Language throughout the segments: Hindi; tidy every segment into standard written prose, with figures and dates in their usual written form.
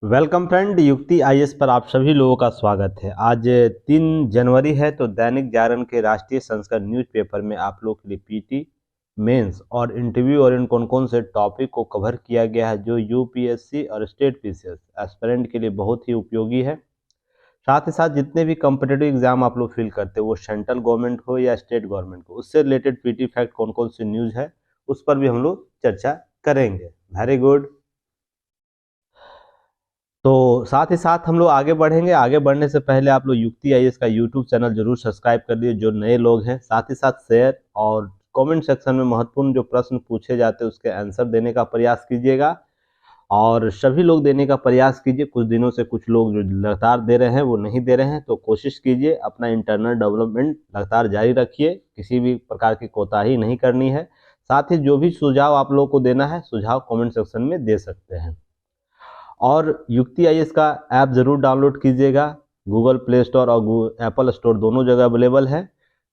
वेलकम फ्रेंड, युक्ति आईएएस पर आप सभी लोगों का स्वागत है। आज 3 जनवरी है तो दैनिक जागरण के राष्ट्रीय संस्करण न्यूज़पेपर में आप लोग के लिए पीटी मेंस और इंटरव्यू और इन कौन कौन से टॉपिक को कवर किया गया है जो यूपीएससी और स्टेट पीसीएस एस्पिरेंट के लिए बहुत ही उपयोगी है। साथ ही साथ जितने भी कॉम्पिटेटिव एग्जाम आप लोग फील करते हो वो सेंट्रल गवर्नमेंट हो या स्टेट गवर्नमेंट हो, उससे रिलेटेड पीटी फैक्ट कौन कौन सी न्यूज़ है उस पर भी हम लोग चर्चा करेंगे। Very good. तो साथ ही साथ हम लोग आगे बढ़ेंगे। आगे बढ़ने से पहले आप लोग युक्ति आईएएस का यूट्यूब चैनल जरूर सब्सक्राइब कर दिए जो नए लोग हैं। साथ ही साथ शेयर और कमेंट सेक्शन में महत्वपूर्ण जो प्रश्न पूछे जाते हैं उसके आंसर देने का प्रयास कीजिएगा और सभी लोग देने का प्रयास कीजिए। कुछ दिनों से कुछ लोग जो लगातार दे रहे हैं वो नहीं दे रहे हैं, तो कोशिश कीजिए अपना इंटरनल डेवलपमेंट लगातार जारी रखिए, किसी भी प्रकार की कोताही नहीं करनी है। साथ ही जो भी सुझाव आप लोगों को देना है सुझाव कमेंट सेक्शन में दे सकते हैं। और युक्ति आईएएस का ऐप ज़रूर डाउनलोड कीजिएगा। गूगल प्ले स्टोर और एप्पल स्टोर दोनों जगह अवेलेबल है।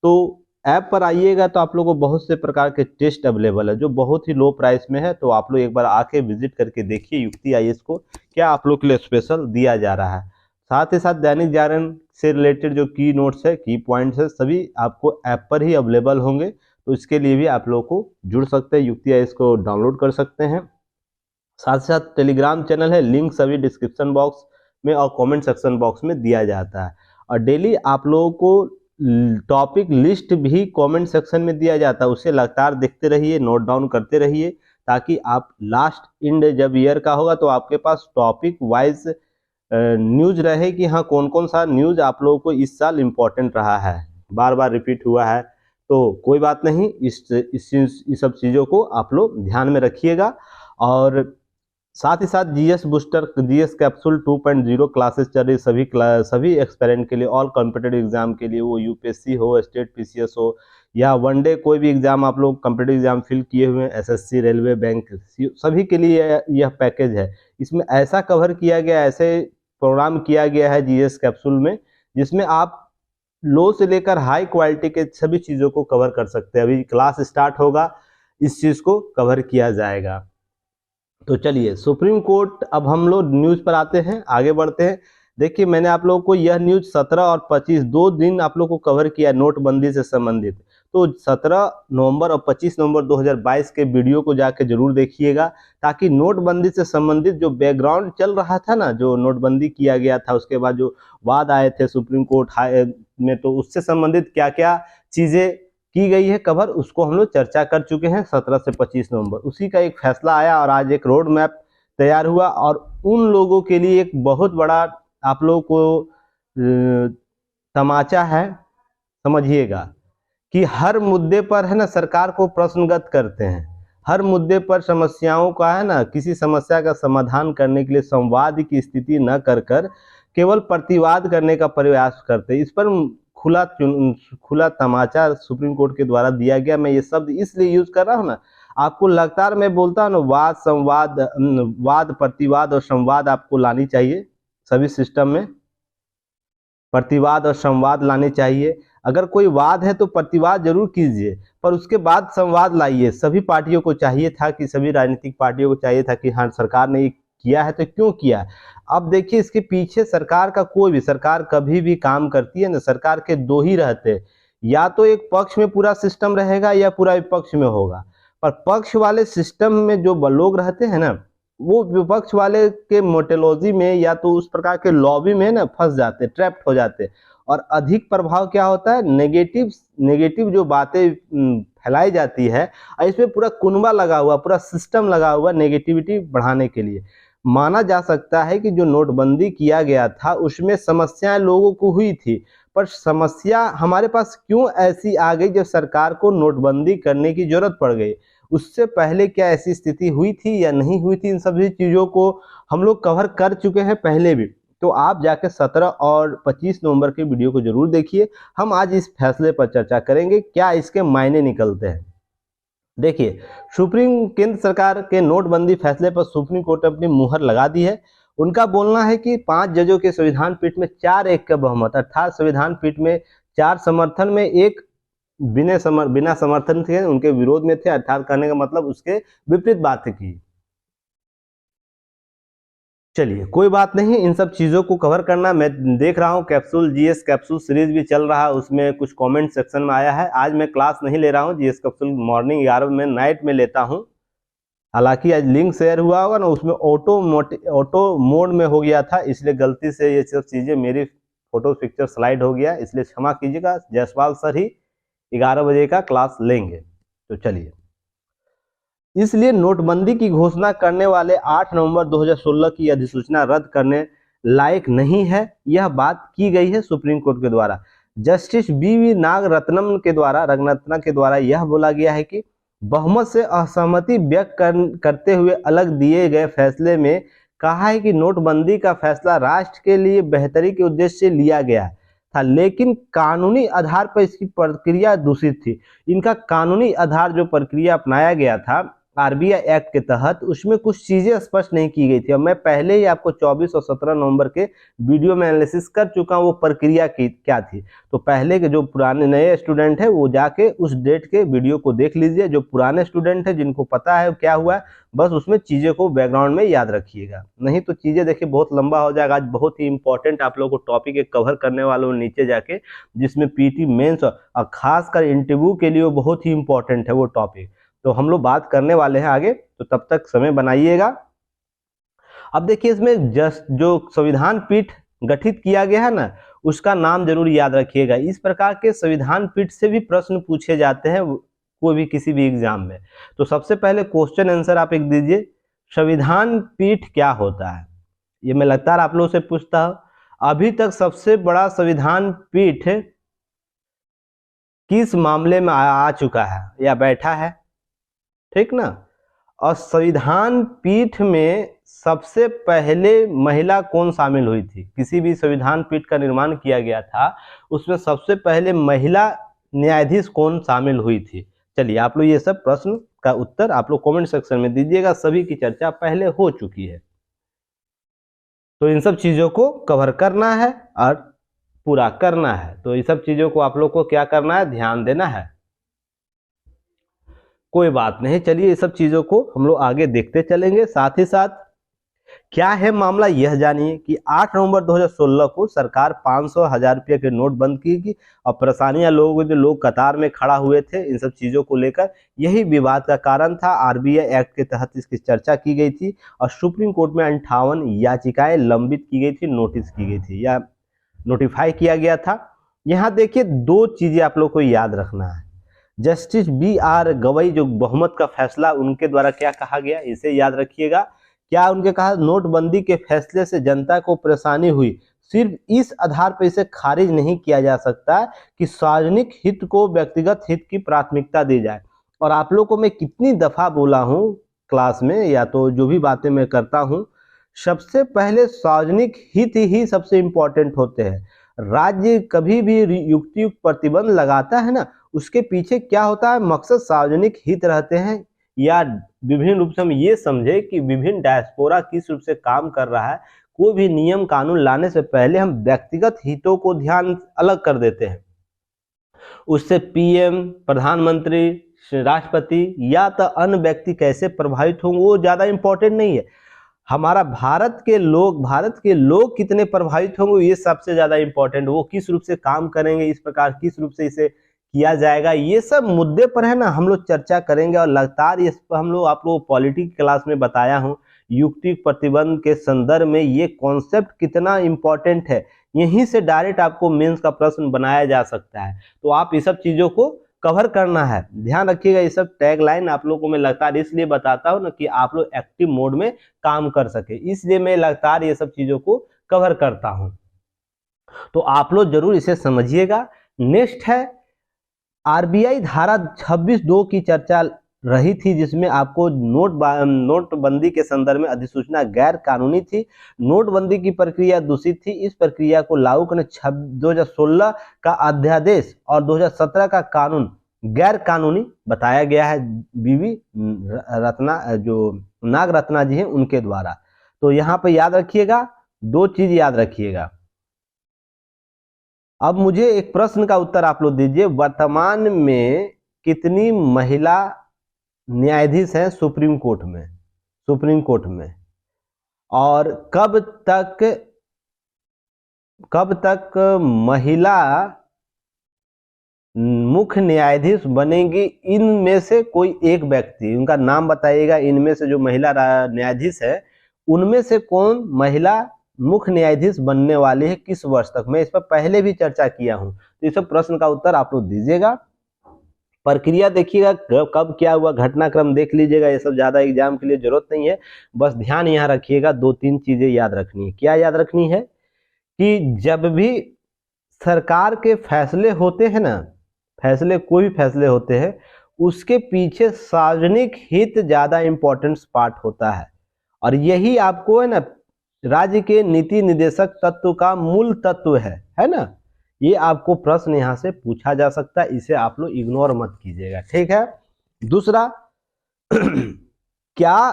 तो ऐप पर आइएगा तो आप लोगों को बहुत से प्रकार के टेस्ट अवेलेबल है जो बहुत ही लो प्राइस में है। तो आप लोग एक बार आके विजिट करके देखिए युक्ति आईएएस को क्या आप लोग के लिए स्पेशल दिया जा रहा है। साथ ही साथ दैनिक जागरण से रिलेटेड जो की नोट्स है, की पॉइंट्स है, सभी आपको ऐप पर ही अवेलेबल होंगे। तो इसके लिए भी आप लोग को जुड़ सकते हैं, युक्ति आईएएस को डाउनलोड कर सकते हैं। साथ साथ टेलीग्राम चैनल है, लिंक सभी डिस्क्रिप्शन बॉक्स में और कमेंट सेक्शन बॉक्स में दिया जाता है। और डेली आप लोगों को टॉपिक लिस्ट भी कमेंट सेक्शन में दिया जाता है, उसे लगातार देखते रहिए, नोट डाउन करते रहिए ताकि आप लास्ट इंड जब ईयर का होगा तो आपके पास टॉपिक वाइज न्यूज रहे कि हाँ कौन कौन सा न्यूज आप लोगों को इस साल इम्पोर्टेंट रहा है, बार बार रिपीट हुआ है। तो कोई बात नहीं, इस सब चीज़ों को आप लोग ध्यान में रखिएगा। और साथ ही साथ GS booster, GS capsule 2.0 classes चल रही सभी एक्सपेरेंट के लिए, ऑल कॉम्पिटेटिव एग्जाम के लिए, वो यूपीएससी हो, स्टेट पीसीएस हो या वनडे कोई भी एग्जाम आप लोग कॉम्पिटेटिव एग्जाम फिल किए हुए हैं, एसएससी, रेलवे, बैंक, सभी के लिए यह पैकेज है। इसमें ऐसा कवर किया गया, ऐसे प्रोग्राम किया गया है जीएस कैप्सूल में जिसमें आप लो से लेकर हाई क्वालिटी के सभी चीज़ों को कवर कर सकते हैं। अभी क्लास स्टार्ट होगा, इस चीज़ को कवर किया जाएगा। तो चलिए सुप्रीम कोर्ट, अब हम लोग न्यूज़ पर आते हैं, आगे बढ़ते हैं। देखिए मैंने आप लोगों को यह न्यूज़ 17 और 25 दो दिन आप लोग को कवर किया नोटबंदी से संबंधित। तो 17 नवंबर और 25 नवंबर 2022 के वीडियो को जाके जरूर देखिएगा ताकि नोटबंदी से संबंधित जो बैकग्राउंड चल रहा था ना, जो नोटबंदी किया गया था उसके बाद जो वाद आए थे सुप्रीम कोर्ट में, तो उससे संबंधित क्या क्या चीज़ें की गई है कवर, उसको हम लोग चर्चा कर चुके हैं 17 से 25 नवंबर। उसी का एक फैसला आया और आज एक रोड मैप तैयार हुआ और उन लोगों के लिए एक बहुत बड़ा आप लोगों को तमाचा है। समझिएगा कि हर मुद्दे पर है ना सरकार को प्रश्नगत करते हैं, हर मुद्दे पर समस्याओं का है ना किसी समस्या का समाधान करने के लिए संवाद की स्थिति न कर कर केवल प्रतिवाद करने का प्रयास करते हैं। इस पर खुला तमाचा सुप्रीम कोर्ट के द्वारा दिया गया। मैं ये शब्द इसलिए यूज कर रहा हूँ ना, आपको लगातार मैं बोलता हूँ ना, वाद संवाद, वाद प्रतिवाद और संवाद आपको लानी चाहिए। सभी सिस्टम में प्रतिवाद और संवाद लाने चाहिए। अगर कोई वाद है तो प्रतिवाद जरूर कीजिए पर उसके बाद संवाद लाइए। सभी पार्टियों को चाहिए था कि सभी राजनीतिक पार्टियों को चाहिए था कि हाँ सरकार ने ये किया है तो क्यों किया। अब देखिए इसके पीछे सरकार का कोई भी, सरकार कभी भी काम करती है ना, सरकार के दो ही रहते, या तो एक पक्ष में पूरा सिस्टम रहेगा या पूरा विपक्ष में होगा। पर पक्ष वाले सिस्टम में जो लोग रहते हैं ना, वो विपक्ष वाले के मोटेलॉजी में या तो उस प्रकार के लॉबी में ना फंस जाते, ट्रैप्ड हो जाते। और अधिक प्रभाव क्या होता है, नेगेटिव नेगेटिव जो बातें फैलाई जाती है, इसमें पूरा कुनबा लगा हुआ, पूरा सिस्टम लगा हुआ नेगेटिविटी बढ़ाने के लिए। माना जा सकता है कि जो नोटबंदी किया गया था उसमें समस्याएं लोगों को हुई थी, पर समस्या हमारे पास क्यों ऐसी आ गई जब सरकार को नोटबंदी करने की जरूरत पड़ गई। उससे पहले क्या ऐसी स्थिति हुई थी या नहीं हुई थी, इन सभी चीज़ों को हम लोग कवर कर चुके हैं पहले भी। तो आप जाके 17 और 25 नवंबर के वीडियो को जरूर देखिए। हम आज इस फैसले पर चर्चा करेंगे, क्या इसके मायने निकलते हैं। देखिए केंद्र सरकार के नोटबंदी फैसले पर सुप्रीम कोर्ट ने अपनी मुहर लगा दी है। उनका बोलना है कि 5 जजों के संविधान पीठ में 4-1 का बहुमत, अर्थात संविधान पीठ में 4 समर्थन में, एक बिना समर्थन थे, उनके विरोध में थे, अर्थात कहने का मतलब उसके विपरीत बात की। चलिए कोई बात नहीं, इन सब चीज़ों को कवर करना। मैं देख रहा हूँ कैप्सूल जीएस कैप्सूल सीरीज भी चल रहा है, उसमें कुछ कमेंट सेक्शन में आया है। आज मैं क्लास नहीं ले रहा हूँ जीएस कैप्सूल, मॉर्निंग 11 में नाइट में लेता हूँ। हालांकि आज लिंक शेयर हुआ होगा ना, उसमें ऑटो मोड में हो गया था, इसलिए गलती से ये सब चीज़ें मेरी फोटो पिक्चर स्लाइड हो गया, इसलिए क्षमा कीजिएगा। जायसवाल सर ही 11 बजे का क्लास लेंगे। तो चलिए, इसलिए नोटबंदी की घोषणा करने वाले 8 नवंबर 2016 की अधिसूचना रद्द करने लायक नहीं है, यह बात की गई है सुप्रीम कोर्ट के द्वारा। जस्टिस बी नागरत्नम के द्वारा यह बोला गया है कि बहुमत से असहमति व्यक्त करते हुए अलग दिए गए फैसले में कहा है कि नोटबंदी का फैसला राष्ट्र के लिए बेहतरी के उद्देश्य से लिया गया था, लेकिन कानूनी आधार पर इसकी प्रक्रिया दूषित थी। इनका कानूनी आधार जो प्रक्रिया अपनाया गया था आरबीआई एक्ट के तहत, उसमें कुछ चीजें स्पष्ट नहीं की गई थी। और मैं पहले ही आपको 24 और 17 नवंबर के वीडियो में एनालिसिस कर चुका हूं, वो प्रक्रिया की क्या थी। तो पहले के जो पुराने नए स्टूडेंट है वो जाके उस डेट के वीडियो को देख लीजिए। जो पुराने स्टूडेंट है जिनको पता है क्या हुआ है, बस उसमें चीजें को बैकग्राउंड में याद रखिएगा, नहीं तो चीजें देखिए बहुत लंबा हो जाएगा। आज बहुत ही इंपॉर्टेंट आप लोगों को टॉपिक एक कवर करने वालों नीचे जाके, जिसमें पीटी मेंस और खासकर इंटरव्यू के लिए बहुत ही इंपॉर्टेंट है वो टॉपिक। तो हम लोग बात करने वाले हैं आगे, तो तब तक समय बनाइएगा। अब देखिए, इसमें जो संविधान पीठ गठित किया गया है ना, उसका नाम जरूर याद रखिएगा। इस प्रकार के संविधान पीठ से भी प्रश्न पूछे जाते हैं कोई भी किसी भी एग्जाम में। तो सबसे पहले क्वेश्चन आंसर आप एक दीजिए, संविधान पीठ क्या होता है। ये मैं लगातार आप लोगों से पूछता हूं, अभी तक सबसे बड़ा संविधान पीठ किस मामले में आ चुका है या बैठा है, ठीक ना। और संविधान पीठ में सबसे पहले महिला कौन शामिल हुई थी, किसी भी संविधान पीठ का निर्माण किया गया था उसमें सबसे पहले महिला न्यायाधीश कौन शामिल हुई थी। चलिए, आप लोग ये सब प्रश्न का उत्तर आप लोग कमेंट सेक्शन में दीजिएगा, सभी की चर्चा पहले हो चुकी है। तो इन सब चीजों को कवर करना है और पूरा करना है, तो इन सब चीजों को आप लोग को क्या करना है, ध्यान देना है। कोई बात नहीं, चलिए इस सब चीजों को हम लोग आगे देखते चलेंगे। साथ ही साथ क्या है मामला यह जानिए कि 8 नवंबर 2016 को सरकार 500, 1000 रुपये के नोट बंद की और परेशानियां लोगों जो लोग कतार में खड़ा हुए थे इन सब चीजों को लेकर, यही विवाद का कारण था। आरबीआई एक्ट के तहत इसकी चर्चा की गई थी और सुप्रीम कोर्ट में 58 याचिकाएं लंबित की गई थी, नोटिस की गई थी या नोटिफाई किया गया था। यहाँ देखिए, दो चीजें आप लोग को याद रखना है। जस्टिस बी गवई जो बहुमत का फैसला उनके द्वारा क्या कहा गया, इसे याद रखिएगा। क्या उनके कहा, नोटबंदी के फैसले से जनता को परेशानी हुई, सिर्फ इस आधार पर इसे खारिज नहीं किया जा सकता कि सार्वजनिक हित को व्यक्तिगत हित की प्राथमिकता दी जाए। और आप लोग को मैं कितनी दफा बोला हूं क्लास में या तो जो भी बातें मैं करता हूं, सबसे पहले सार्वजनिक हित ही सबसे इंपॉर्टेंट होते हैं। राज्य कभी भी युक्ति प्रतिबंध लगाता है ना, उसके पीछे क्या होता है, मकसद सार्वजनिक हित रहते हैं। या विभिन्न रूप से हम ये समझे कि विभिन्न डायस्पोरा किस रूप से काम कर रहा है। कोई भी नियम कानून लाने से पहले हम व्यक्तिगत हितों को ध्यान अलग कर देते हैं, उससे पीएम, प्रधानमंत्री, राष्ट्रपति या तो अन्य व्यक्ति कैसे प्रभावित होंगे वो ज्यादा इंपॉर्टेंट नहीं है। हमारा भारत के लोग कितने प्रभावित होंगे ये सबसे ज्यादा इंपॉर्टेंट, वो किस रूप से काम करेंगे, इस प्रकार किस रूप से इसे किया जाएगा, ये सब मुद्दे पर है ना हम लोग चर्चा करेंगे। और लगातार इस पर हम लोग आप लोगों को पॉलिटिक्स क्लास में बताया हूँ, युक्ति प्रतिबंध के संदर्भ में ये कॉन्सेप्ट कितना इंपॉर्टेंट है, यहीं से डायरेक्ट आपको मेंस का प्रश्न बनाया जा सकता है। तो आप ये सब चीजों को कवर करना है, ध्यान रखिएगा। ये सब टैग लाइन आप लोगों को मैं लगातार इसलिए बताता हूँ ना कि आप लोग एक्टिव मोड में काम कर सके, इसलिए मैं लगातार ये सब चीजों को कवर करता हूं। तो आप लोग जरूर इसे समझिएगा। नेक्स्ट है आरबीआई धारा 26(2) की चर्चा रही थी, जिसमें आपको नोटबंदी के संदर्भ में अधिसूचना गैर कानूनी थी, नोटबंदी की प्रक्रिया दूषित थी। इस प्रक्रिया को लागू करने 2016 का अध्यादेश और 2017 का कानून गैर कानूनी बताया गया है, बीवी नागरत्ना जी हैं उनके द्वारा। तो यहाँ पे याद रखिएगा, दो चीज याद रखिएगा। अब मुझे एक प्रश्न का उत्तर आप लोग दीजिए, वर्तमान में कितनी महिला न्यायाधीश हैं सुप्रीम कोर्ट में। और कब तक महिला मुख्य न्यायाधीश बनेंगी? इनमें से कोई एक व्यक्ति, उनका नाम बताइएगा। इनमें से जो महिला न्यायाधीश है उनमें से कौन महिला मुख्य न्यायाधीश बनने वाली है, किस वर्ष तक? मैं इस पर पहले भी चर्चा किया हूं, तो इस प्रश्न का उत्तर आप लोग दीजिएगा। प्रक्रिया देखिएगा, कब क्या हुआ, घटनाक्रम देख लीजिएगा। ये सब ज्यादा एग्जाम के लिए जरूरत नहीं है, बस ध्यान यहाँ रखिएगा, 2-3 चीजें याद रखनी है। क्या याद रखनी है कि जब भी सरकार के फैसले होते हैं ना, फैसले कोई भी फैसले होते हैं, उसके पीछे सार्वजनिक हित ज्यादा इंपॉर्टेंट पार्ट होता है। और यही आपको है ना राज्य के नीति निर्देशक तत्व का मूल तत्व है ना। ये आपको प्रश्न यहां से पूछा जा सकता है, इसे आप लोग इग्नोर मत कीजिएगा, ठीक है। दूसरा, क्या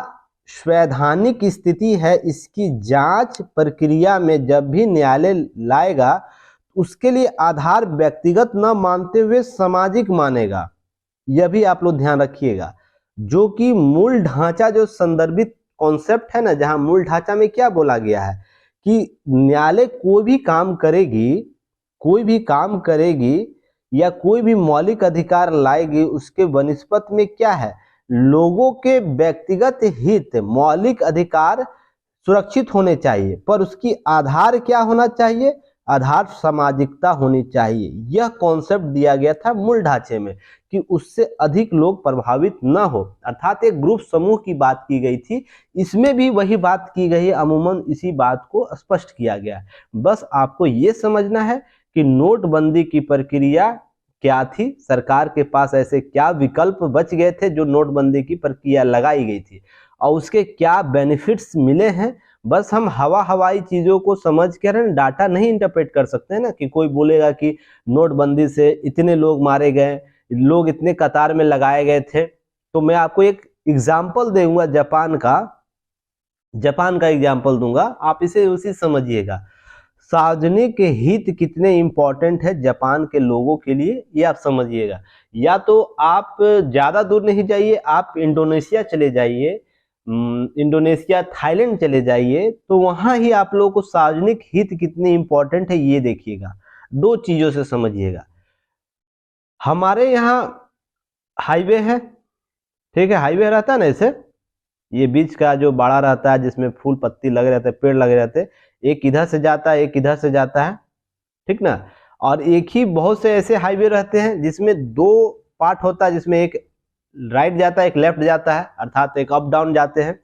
संवैधानिक स्थिति है, इसकी जांच प्रक्रिया में जब भी न्यायालय लाएगा उसके लिए आधार व्यक्तिगत न मानते हुए सामाजिक मानेगा। यह भी आप लोग ध्यान रखिएगा। जो कि मूल ढांचा, जो संदर्भित कॉन्सेप्ट है ना, जहां मूल ढांचा में क्या बोला गया है कि न्यायालय कोई भी काम करेगी या कोई भी मौलिक अधिकार लाएगी, उसके बनिस्पत में क्या है, लोगों के व्यक्तिगत हित, मौलिक अधिकार सुरक्षित होने चाहिए, पर उसकी आधार क्या होना चाहिए, आधार सामाजिकता होनी चाहिए। यह कॉन्सेप्ट दिया गया था मूल ढांचे में कि उससे अधिक लोग प्रभावित न हो, अर्थात एक ग्रुप समूह की बात की गई थी। इसमें भी वही बात की गई है, अमूमन इसी बात को स्पष्ट किया गया है। बस आपको ये समझना है कि नोटबंदी की प्रक्रिया क्या थी, सरकार के पास ऐसे क्या विकल्प बच गए थे जो नोटबंदी की प्रक्रिया लगाई गई थी, और उसके क्या बेनिफिट्स मिले हैं। बस हम हवाई चीजों को समझ कर डाटा नहीं इंटरप्रेट कर सकते हैं ना, कि कोई बोलेगा कि नोटबंदी से इतने लोग मारे गए, लोग इतने कतार में लगाए गए थे। तो मैं आपको एक एग्जाम्पल दूंगा, जापान का एग्जाम्पल दूंगा, आप इसे उसी समझिएगा। सार्वजनिक हित कितने इंपॉर्टेंट है जापान के लोगों के लिए, ये आप समझिएगा। या तो आप ज्यादा दूर नहीं जाइए, आप इंडोनेशिया चले जाइए, इंडोनेशिया, थाईलैंड चले जाइए, तो वहां ही आप लोगों को सार्वजनिक हित कितने इंपॉर्टेंट है ये देखिएगा। 2 चीजों से समझिएगा। हमारे यहाँ हाईवे है, ठीक है, हाईवे रहता है ना, ऐसे ये बीच का जो बाड़ा रहता है जिसमें फूल पत्ती लगे रहते हैं, पेड़ लगे रहते हैं, एक इधर से जाता है, एक इधर से जाता है, ठीक ना। और एक ही बहुत से ऐसे हाईवे रहते हैं जिसमें 2 पार्ट होता है, जिसमें एक राइट जाता है, एक लेफ्ट जाता है, अर्थात एक अप डाउन जाते हैं।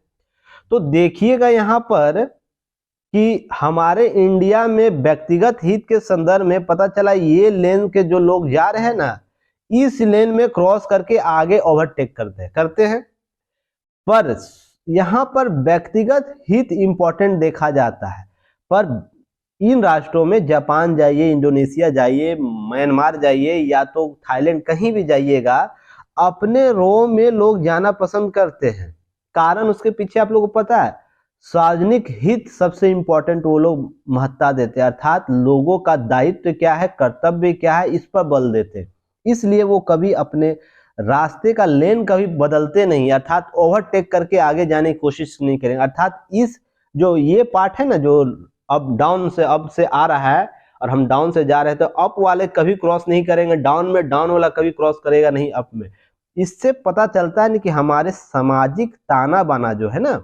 तो देखिएगा यहाँ पर कि हमारे इंडिया में व्यक्तिगत हित के संदर्भ में पता चला, ये लेन के जो लोग जा रहे हैं ना, इस लेन में क्रॉस करके आगे ओवरटेक करते हैं। पर यहाँ पर व्यक्तिगत हित इंपॉर्टेंट देखा जाता है। पर इन राष्ट्रों में, जापान जाइए, इंडोनेशिया जाइए, म्यांमार जाइए, या तो थाईलैंड, कहीं भी जाइएगा, अपने रो में लोग जाना पसंद करते हैं। कारण उसके पीछे आप लोगों को पता है, सार्वजनिक हित सबसे इंपॉर्टेंट वो लोग महत्ता देते हैं, अर्थात लोगों का दायित्व क्या है, कर्तव्य क्या है, इस पर बल देते हैं। इसलिए वो कभी अपने रास्ते का लेन कभी बदलते नहीं, अर्थात ओवरटेक करके आगे जाने की कोशिश नहीं करेंगे। अर्थात इस जो ये पार्ट है ना, जो अप से आ रहा है और हम डाउन से जा रहे हैं, तो अप वाले कभी क्रॉस नहीं करेंगे डाउन में, डाउन वाला कभी क्रॉस करेगा नहीं अप में। इससे पता चलता है ना कि हमारे सामाजिक ताना बाना जो है ना,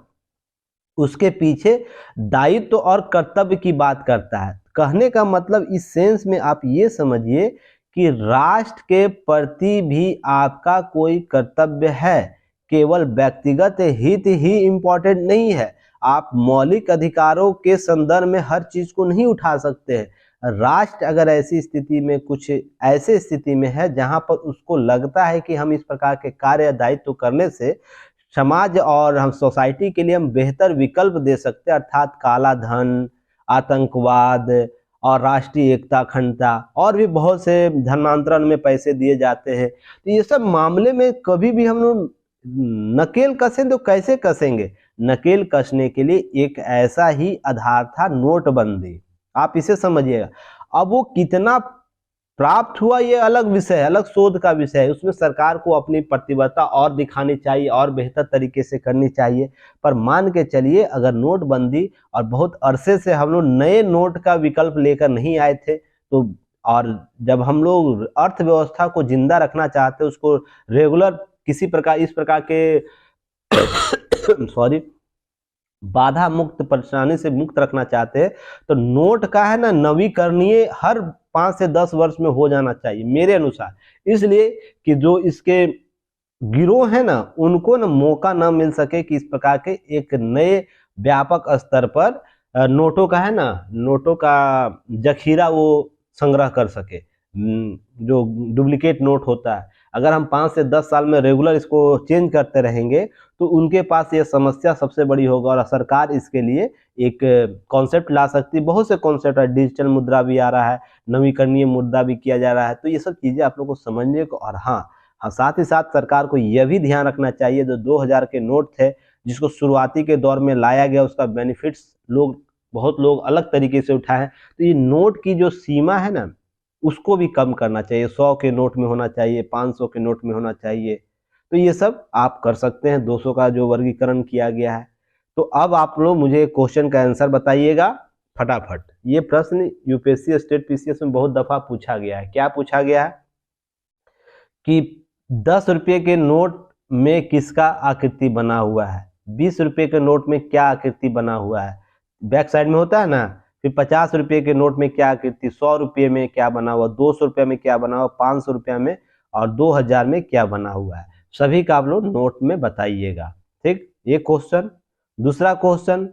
उसके पीछे दायित्व और कर्तव्य की बात करता है। कहने का मतलब इस सेंस में आप ये समझिए कि राष्ट्र के प्रति भी आपका कोई कर्तव्य है, केवल व्यक्तिगत हित ही इंपॉर्टेंट नहीं है। आप मौलिक अधिकारों के संदर्भ में हर चीज को नहीं उठा सकते हैं। राष्ट्र अगर ऐसी स्थिति में, कुछ ऐसे स्थिति में है जहां पर उसको लगता है कि हम इस प्रकार के कार्य दायित्व करने से समाज और हम सोसाइटी के लिए हम बेहतर विकल्प दे सकते हैं, अर्थात काला धन, आतंकवाद और राष्ट्रीय एकता, अखंडता, और भी बहुत से धर्मांतरण में पैसे दिए जाते हैं। तो ये सब मामले में कभी भी हम लोग नकेल कसें तो कैसे कसेंगे? नकेल कसने के लिए एक ऐसा ही आधार था, नोटबंदी। आप इसे समझिएगा। अब वो कितना प्राप्त हुआ ये अलग विषय है, अलग शोध का विषय है, उसमें सरकार को अपनी प्रतिबद्धता और दिखानी चाहिए और बेहतर तरीके से करनी चाहिए। पर मान के चलिए अगर नोटबंदी और बहुत अरसे से हम लोग नए नोट का विकल्प लेकर नहीं आए थे, तो और जब हम लोग अर्थव्यवस्था को जिंदा रखना चाहते, उसको रेगुलर किसी प्रकार इस प्रकार के सॉरी बाधा मुक्त परेशानी से मुक्त रखना चाहते हैं, तो नोट का है ना नवीकरणीय हर 5 से 10 वर्ष में हो जाना चाहिए मेरे अनुसार। इसलिए कि जो इसके गिरोह है ना उनको ना मौका ना मिल सके कि इस प्रकार के एक नए व्यापक स्तर पर नोटों का है ना नोटों का जखीरा वो संग्रह कर सके। जो डुप्लीकेट नोट होता है, अगर हम 5 से 10 साल में रेगुलर इसको चेंज करते रहेंगे तो उनके पास ये समस्या सबसे बड़ी होगा। और सरकार इसके लिए एक कॉन्सेप्ट ला सकती है, बहुत से कॉन्सेप्ट है, डिजिटल मुद्रा भी आ रहा है, नवीकरणीय मुद्रा भी किया जा रहा है। तो ये सब चीज़ें आप लोग को समझने को, और हाँ साथ ही साथ सरकार को यह भी ध्यान रखना चाहिए जो 2000 के नोट थे जिसको शुरुआती के दौर में लाया गया, उसका बेनिफिट्स बहुत लोग अलग तरीके से उठाए। तो ये नोट की जो सीमा है ना उसको भी कम करना चाहिए, 100 के नोट में होना चाहिए, 500 के नोट में होना चाहिए। तो ये सब आप कर सकते हैं, 200 का जो वर्गीकरण किया गया है। तो अब आप लोग मुझे क्वेश्चन का आंसर बताइएगा फटाफट। ये प्रश्न यूपीएससी स्टेट पीसीएस में बहुत दफा पूछा गया है। क्या पूछा गया है कि 10 रुपये के नोट में किसका आकृति बना हुआ है, 20 रुपये के नोट में क्या आकृति बना हुआ है, बैक साइड में होता है ना। फिर 50 रुपये के नोट में क्या आकृति, 100 रुपये में क्या बना हुआ, 200 रुपये में क्या बना हुआ, 500 रुपये में और 2000 में क्या बना हुआ है, सभी का आप लोग नोट में बताइएगा। ठीक, ये क्वेश्चन। दूसरा क्वेश्चन,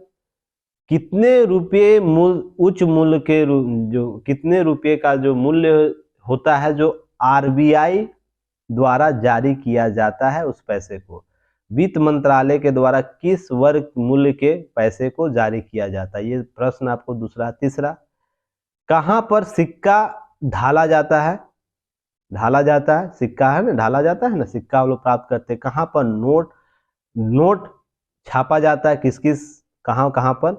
कितने रुपये उच्च मूल्य के जो कितने रुपये का जो मूल्य होता है जो आरबीआई द्वारा जारी किया जाता है, उस पैसे को वित्त मंत्रालय के द्वारा किस वर्ग मूल्य के पैसे को जारी किया जाता है, ये प्रश्न आपको दूसरा। तीसरा, कहां पर सिक्का ढाला जाता है, ढाला जाता है सिक्का है ना, ढाला जाता है ना सिक्का हम लोग प्राप्त करते हैं, कहां पर नोट छापा जाता है, किस किस कहां कहां पर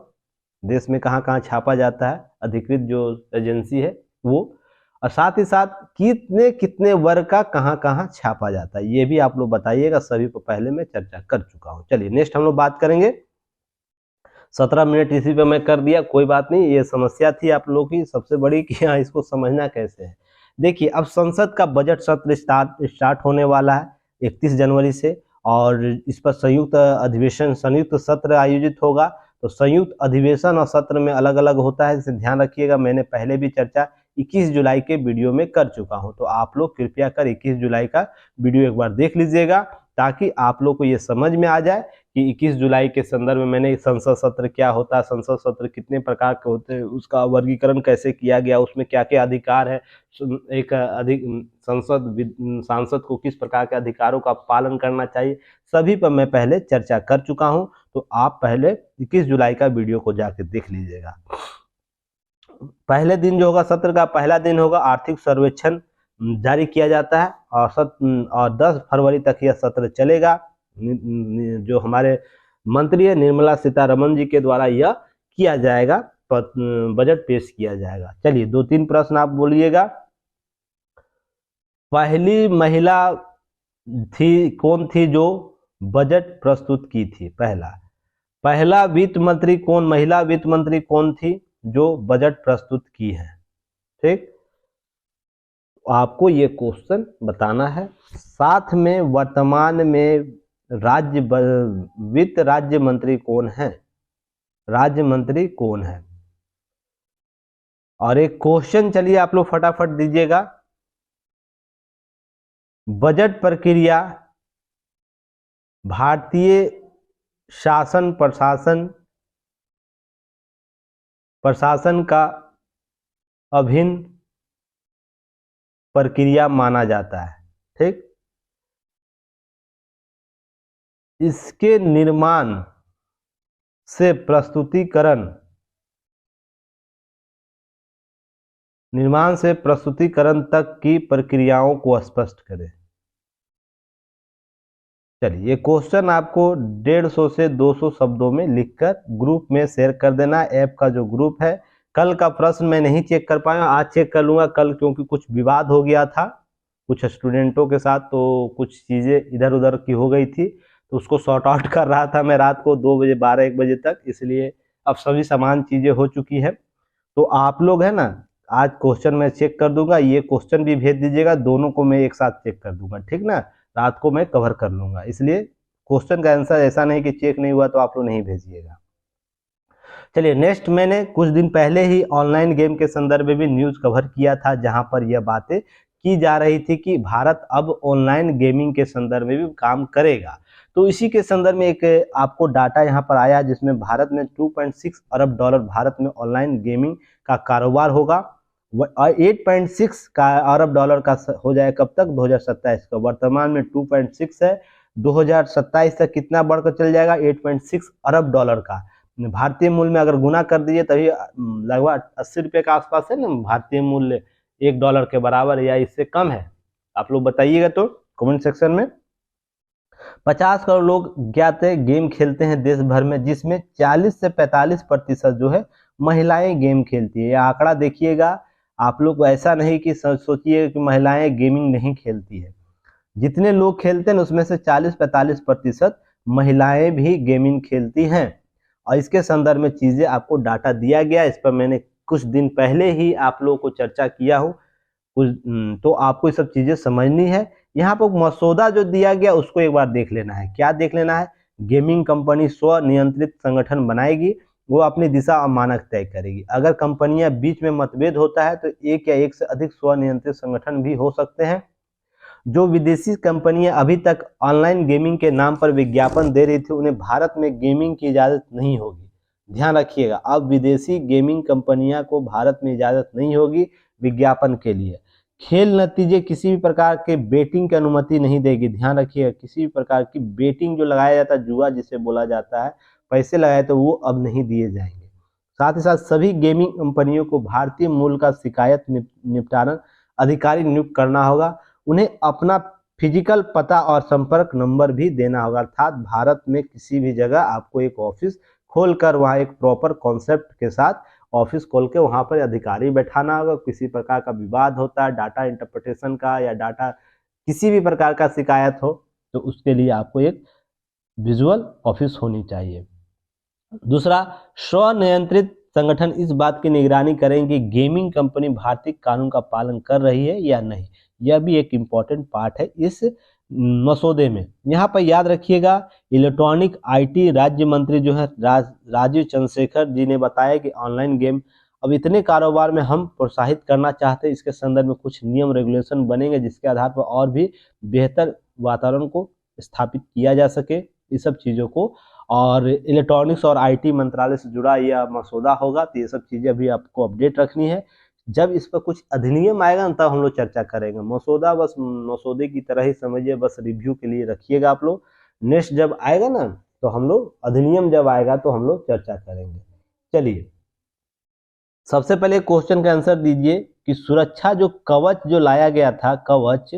देश में कहां कहां छापा जाता है, अधिकृत जो एजेंसी है वो। और साथ ही साथ कितने कितने वर्ग का कहां कहां छापा जाता है, ये भी आप लोग बताइएगा। सभी को पहले मैं चर्चा कर चुका हूं। चलिए नेक्स्ट हम लोग बात करेंगे। 17 मिनट इसी पे मैं कर दिया, कोई बात नहीं, ये समस्या थी आप लोग की सबसे बड़ी कि हाँ इसको समझना कैसे है। देखिए अब संसद का बजट सत्र स्टार्ट होने वाला है 31 जनवरी से, और इस पर संयुक्त सत्र आयोजित होगा। तो संयुक्त अधिवेशन और सत्र में अलग अलग होता है, इसे ध्यान रखिएगा। मैंने पहले भी चर्चा 21 जुलाई के वीडियो में कर चुका हूं, तो आप लोग कृपया कर 21 जुलाई का वीडियो एक बार देख लीजिएगा, ताकि आप लोग को ये समझ में आ जाए कि 21 जुलाई के संदर्भ में मैंने संसद सत्र क्या होता है, संसद सत्र कितने प्रकार के होते हैं, उसका वर्गीकरण कैसे किया गया, उसमें क्या क्या अधिकार है, एक सांसद को किस प्रकार के अधिकारों का पालन करना चाहिए, सभी पर मैं पहले चर्चा कर चुका हूं। तो आप पहले 21 जुलाई का वीडियो को जाके देख लीजिएगा। पहले दिन जो होगा, सत्र का पहला दिन होगा, आर्थिक सर्वेक्षण जारी किया जाता है, और 10 फरवरी तक यह सत्र चलेगा। जो हमारे मंत्री है निर्मला सीतारमण जी के द्वारा यह किया जाएगा, बजट पेश किया जाएगा। चलिए 2-3 प्रश्न आप बोलिएगा। पहली महिला कौन थी जो बजट प्रस्तुत की थी, पहला वित्त मंत्री कौन, महिला वित्त मंत्री कौन थी जो बजट प्रस्तुत की है। ठीक, आपको ये क्वेश्चन बताना है। साथ में वर्तमान में वित्त राज्य मंत्री कौन है, राज्य मंत्री कौन है। और एक क्वेश्चन चलिए आप लोग फटाफट दीजिएगा, बजट प्रक्रिया भारतीय शासन प्रशासन का अभिन्न प्रक्रिया माना जाता है। ठीक, इसके निर्माण से प्रस्तुतिकरण तक की प्रक्रियाओं को स्पष्ट करें। चलिए ये क्वेश्चन आपको 150 से 200 शब्दों में लिखकर ग्रुप में शेयर कर देना। ऐप का जो ग्रुप है कल का प्रश्न मैं नहीं चेक कर पाया, आज चेक कर लूँगा कल, क्योंकि कुछ विवाद हो गया था कुछ स्टूडेंटों के साथ, तो कुछ चीज़ें इधर उधर की हो गई थी, तो उसको सॉर्ट आउट कर रहा था मैं रात को 2 बजे 12-1 बजे तक, इसलिए अब सभी समान चीज़ें हो चुकी है। तो आप लोग है ना, आज क्वेश्चन मैं चेक कर दूंगा, ये क्वेश्चन भी भेज दीजिएगा, दोनों को मैं एक साथ चेक कर दूंगा, ठीक ना, रात को मैं कवर कर लूंगा, इसलिए क्वेश्चन का आंसर ऐसा नहीं कि चेक नहीं हुआ तो आप लोग नहीं भेजिएगा। चलिए नेक्स्ट, मैंने कुछ दिन पहले ही ऑनलाइन गेम के संदर्भ में भी न्यूज़ कवर किया था, जहां पर यह बातें की जा रही थी कि भारत अब ऑनलाइन गेमिंग के संदर्भ में भी काम करेगा। तो इसी के संदर्भ में एक आपको डाटा यहाँ पर आया, जिसमें भारत में 2.6 अरब डॉलर भारत में ऑनलाइन गेमिंग का कारोबार होगा। 8.6 का अरब डॉलर का हो जाए कब तक, 2027 का। वर्तमान में 2.6 है, 2027 तक कितना बढ़कर चल जाएगा, 8.6 अरब डॉलर का। भारतीय मूल्य में अगर गुना कर दीजिए तभी लगभग 80 रुपये के आसपास है ना, भारतीय मूल्य $1 के बराबर या इससे कम है, आप लोग बताइएगा तो कमेंट सेक्शन में। 50 करोड़ लोग ज्ञात है गेम खेलते हैं देश भर में, जिसमें 40 से 45% जो है महिलाएं गेम खेलती है। यह आंकड़ा देखिएगा आप लोग, ऐसा नहीं कि सोचिए कि महिलाएं गेमिंग नहीं खेलती है, जितने लोग खेलते हैं उसमें से 40-45% महिलाएं भी गेमिंग खेलती हैं। और इसके संदर्भ में चीज़ें आपको डाटा दिया गया, इस पर मैंने कुछ दिन पहले ही आप लोगों को चर्चा किया हूँ कुछ, तो आपको ये सब चीज़ें समझनी है। यहाँ पर मसौदा जो दिया गया उसको एक बार देख लेना है। क्या देख लेना है, गेमिंग कंपनी स्वनियंत्रित संगठन बनाएगी, वो अपनी दिशा और मानक तय करेगी। अगर कंपनियां बीच में मतभेद होता है तो एक या एक से अधिक स्वनियंत्रित संगठन भी हो सकते हैं। जो विदेशी कंपनियां अभी तक ऑनलाइन गेमिंग के नाम पर विज्ञापन दे रही थी, उन्हें भारत में गेमिंग की इजाज़त नहीं होगी। ध्यान रखिएगा, अब विदेशी गेमिंग कंपनियां को भारत में इजाज़त नहीं होगी विज्ञापन के लिए। खेल नतीजे किसी भी प्रकार के बेटिंग की अनुमति नहीं देगी। ध्यान रखिएगा, किसी भी प्रकार की बेटिंग जो लगाया जाता है, जुआ जिसे बोला जाता है, पैसे लगाए तो वो अब नहीं दिए जाएंगे। साथ ही साथ सभी गेमिंग कंपनियों को भारतीय मूल का शिकायत निपटारा अधिकारी नियुक्त करना होगा। उन्हें अपना फिजिकल पता और संपर्क नंबर भी देना होगा, अर्थात भारत में किसी भी जगह आपको एक ऑफिस खोलकर वहाँ एक प्रॉपर कॉन्सेप्ट के साथ ऑफिस खोल के वहाँ पर अधिकारी बैठाना होगा। किसी प्रकार का विवाद होता है डाटा इंटरप्रिटेशन का या डाटा किसी भी प्रकार का शिकायत हो तो उसके लिए आपको एक विजुअल ऑफिस होनी चाहिए। दूसरा, स्वनियंत्रित संगठन इस बात की निगरानी करेंगे कि गेमिंग कंपनी भारतीय कानून का पालन कर रही है या नहीं। यह भी एक इम्पॉर्टेंट पार्ट है इस मसौदे में। यहाँ पर याद रखिएगा, इलेक्ट्रॉनिक आईटी राज्य मंत्री जो है राजीव चंद्रशेखर जी ने बताया कि ऑनलाइन गेम अब इतने कारोबार में हम प्रोत्साहित करना चाहते हैं, इसके संदर्भ में कुछ नियम रेगुलेशन बनेंगे जिसके आधार पर और भी बेहतर वातावरण को स्थापित किया जा सके इस सब चीज़ों को। और इलेक्ट्रॉनिक्स और आईटी मंत्रालय से जुड़ा यह मसौदा होगा, तो ये सब चीज़ें अभी आपको अपडेट रखनी है। जब इस पर कुछ अधिनियम आएगा ना तब हम लोग चर्चा करेंगे। मसौदा बस मसौदे की तरह ही समझिए, बस रिव्यू के लिए रखिएगा आप लोग। नेक्स्ट जब आएगा ना तो हम लोग अधिनियम जब आएगा तो हम लोग चर्चा करेंगे। चलिए, सबसे पहले क्वेश्चन का आंसर दीजिए कि सुरक्षा जो कवच जो लाया गया था, कवच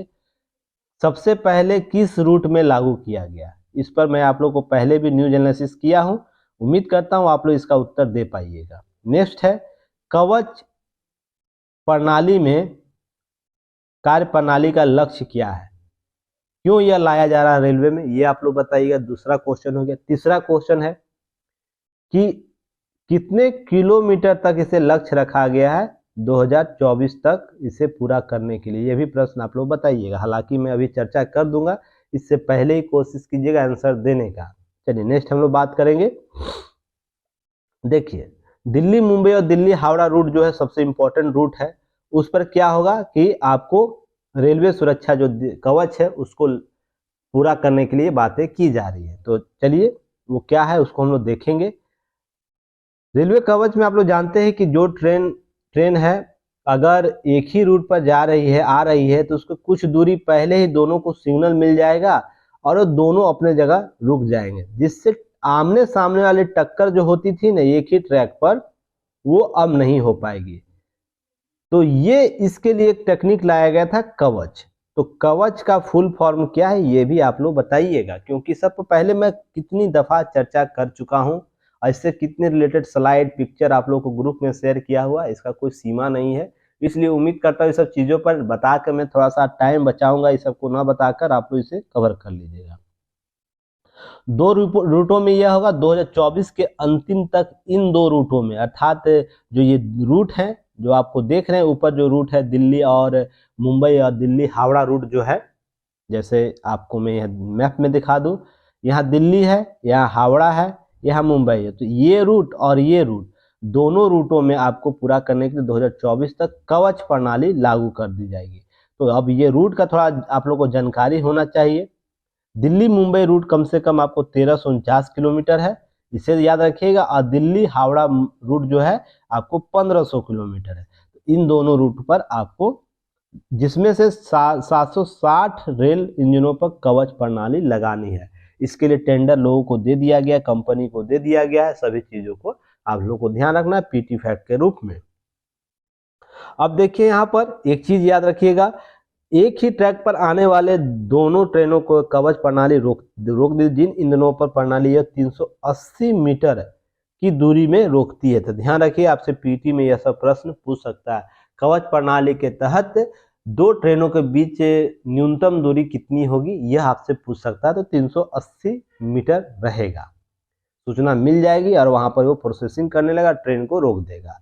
सबसे पहले किस रूट में लागू किया गया। इस पर मैं आप लोग को पहले भी न्यूज एनालिसिस किया हूं, उम्मीद करता हूं आप लोग इसका उत्तर दे पाइएगा। नेक्स्ट है, कवच प्रणाली में कार्य प्रणाली का लक्ष्य क्या है, क्यों यह लाया जा रहा है रेलवे में, ये आप लोग बताइएगा। दूसरा क्वेश्चन हो गया। तीसरा क्वेश्चन है कि कितने किलोमीटर तक इसे लक्ष्य रखा गया है 2024 तक इसे पूरा करने के लिए, यह भी प्रश्न आप लोग बताइएगा। हालांकि मैं अभी चर्चा कर दूंगा, इससे पहले ही कोशिश कीजिएगा आंसर देने का। चलिए नेक्स्ट हम लोग बात करेंगे। देखिए, दिल्ली मुंबई और दिल्ली हावड़ा रूट जो है सबसे इंपॉर्टेंट रूट है, उस पर क्या होगा कि आपको रेलवे सुरक्षा जो कवच है उसको पूरा करने के लिए बातें की जा रही है। तो चलिए वो क्या है उसको हम लोग देखेंगे। रेलवे कवच में आप लोग जानते हैं कि जो ट्रेन है अगर एक ही रूट पर जा रही है आ रही है तो उसको कुछ दूरी पहले ही दोनों को सिग्नल मिल जाएगा और वो दोनों अपने जगह रुक जाएंगे, जिससे आमने सामने वाली टक्कर जो होती थी ना एक ही ट्रैक पर, वो अब नहीं हो पाएगी। तो ये इसके लिए एक टेक्निक लाया गया था कवच। तो कवच का फुल फॉर्म क्या है ये भी आप लोग बताइएगा, क्योंकि सब पहले मैं कितनी दफा चर्चा कर चुका हूं और इससे कितने रिलेटेड स्लाइड पिक्चर आप लोगों को ग्रुप में शेयर किया हुआ, इसका कोई सीमा नहीं है। इसलिए उम्मीद करता हूँ इस सब चीज़ों पर बता कर मैं थोड़ा सा टाइम बचाऊंगा, इस सबको ना बताकर आप लोग इसे कवर कर लीजिएगा। दो रूटों में यह होगा 2024 के अंतिम तक, इन दो रूटों में, अर्थात जो ये रूट है जो आपको देख रहे हैं ऊपर, जो रूट है दिल्ली और मुंबई और दिल्ली हावड़ा रूट जो है, जैसे आपको मैं यह मैप में दिखा दूं, यहाँ दिल्ली है, यहाँ हावड़ा है, यहाँ मुंबई है। तो ये रूट और ये रूट, दोनों रूटों में आपको पूरा करने के लिए 2024 तक कवच प्रणाली लागू कर दी जाएगी। तो अब ये रूट का थोड़ा आप लोग को जानकारी होना चाहिए। दिल्ली मुंबई रूट कम से कम आपको 1349 किलोमीटर है, इसे याद रखिएगा। और दिल्ली हावड़ा रूट जो है आपको 1500 किलोमीटर है। तो इन दोनों रूट पर आपको, जिसमें से 760 रेल इंजनों पर कवच प्रणाली लगानी है। इसके लिए टेंडर लोगों को दे दिया गया, कंपनी को दे दिया गया है। सभी चीजों को आप लोगों को ध्यान रखना है पीटी फैक्ट के रूप में। अब देखिए यहाँ पर एक चीज याद रखिएगा, एक ही ट्रैक पर आने वाले दोनों ट्रेनों को कवच प्रणाली रोक दी। जिन इंजनों पर प्रणाली यह 380 मीटर की दूरी में रोकती है। तो ध्यान रखिए, आपसे पीटी में यह सब प्रश्न पूछ सकता है। कवच प्रणाली के तहत दो ट्रेनों के बीच न्यूनतम दूरी कितनी होगी, यह आपसे पूछ सकता है। तो 380 मीटर रहेगा। सूचना मिल जाएगी और वहां पर वो प्रोसेसिंग करने लगा, ट्रेन को रोक देगा।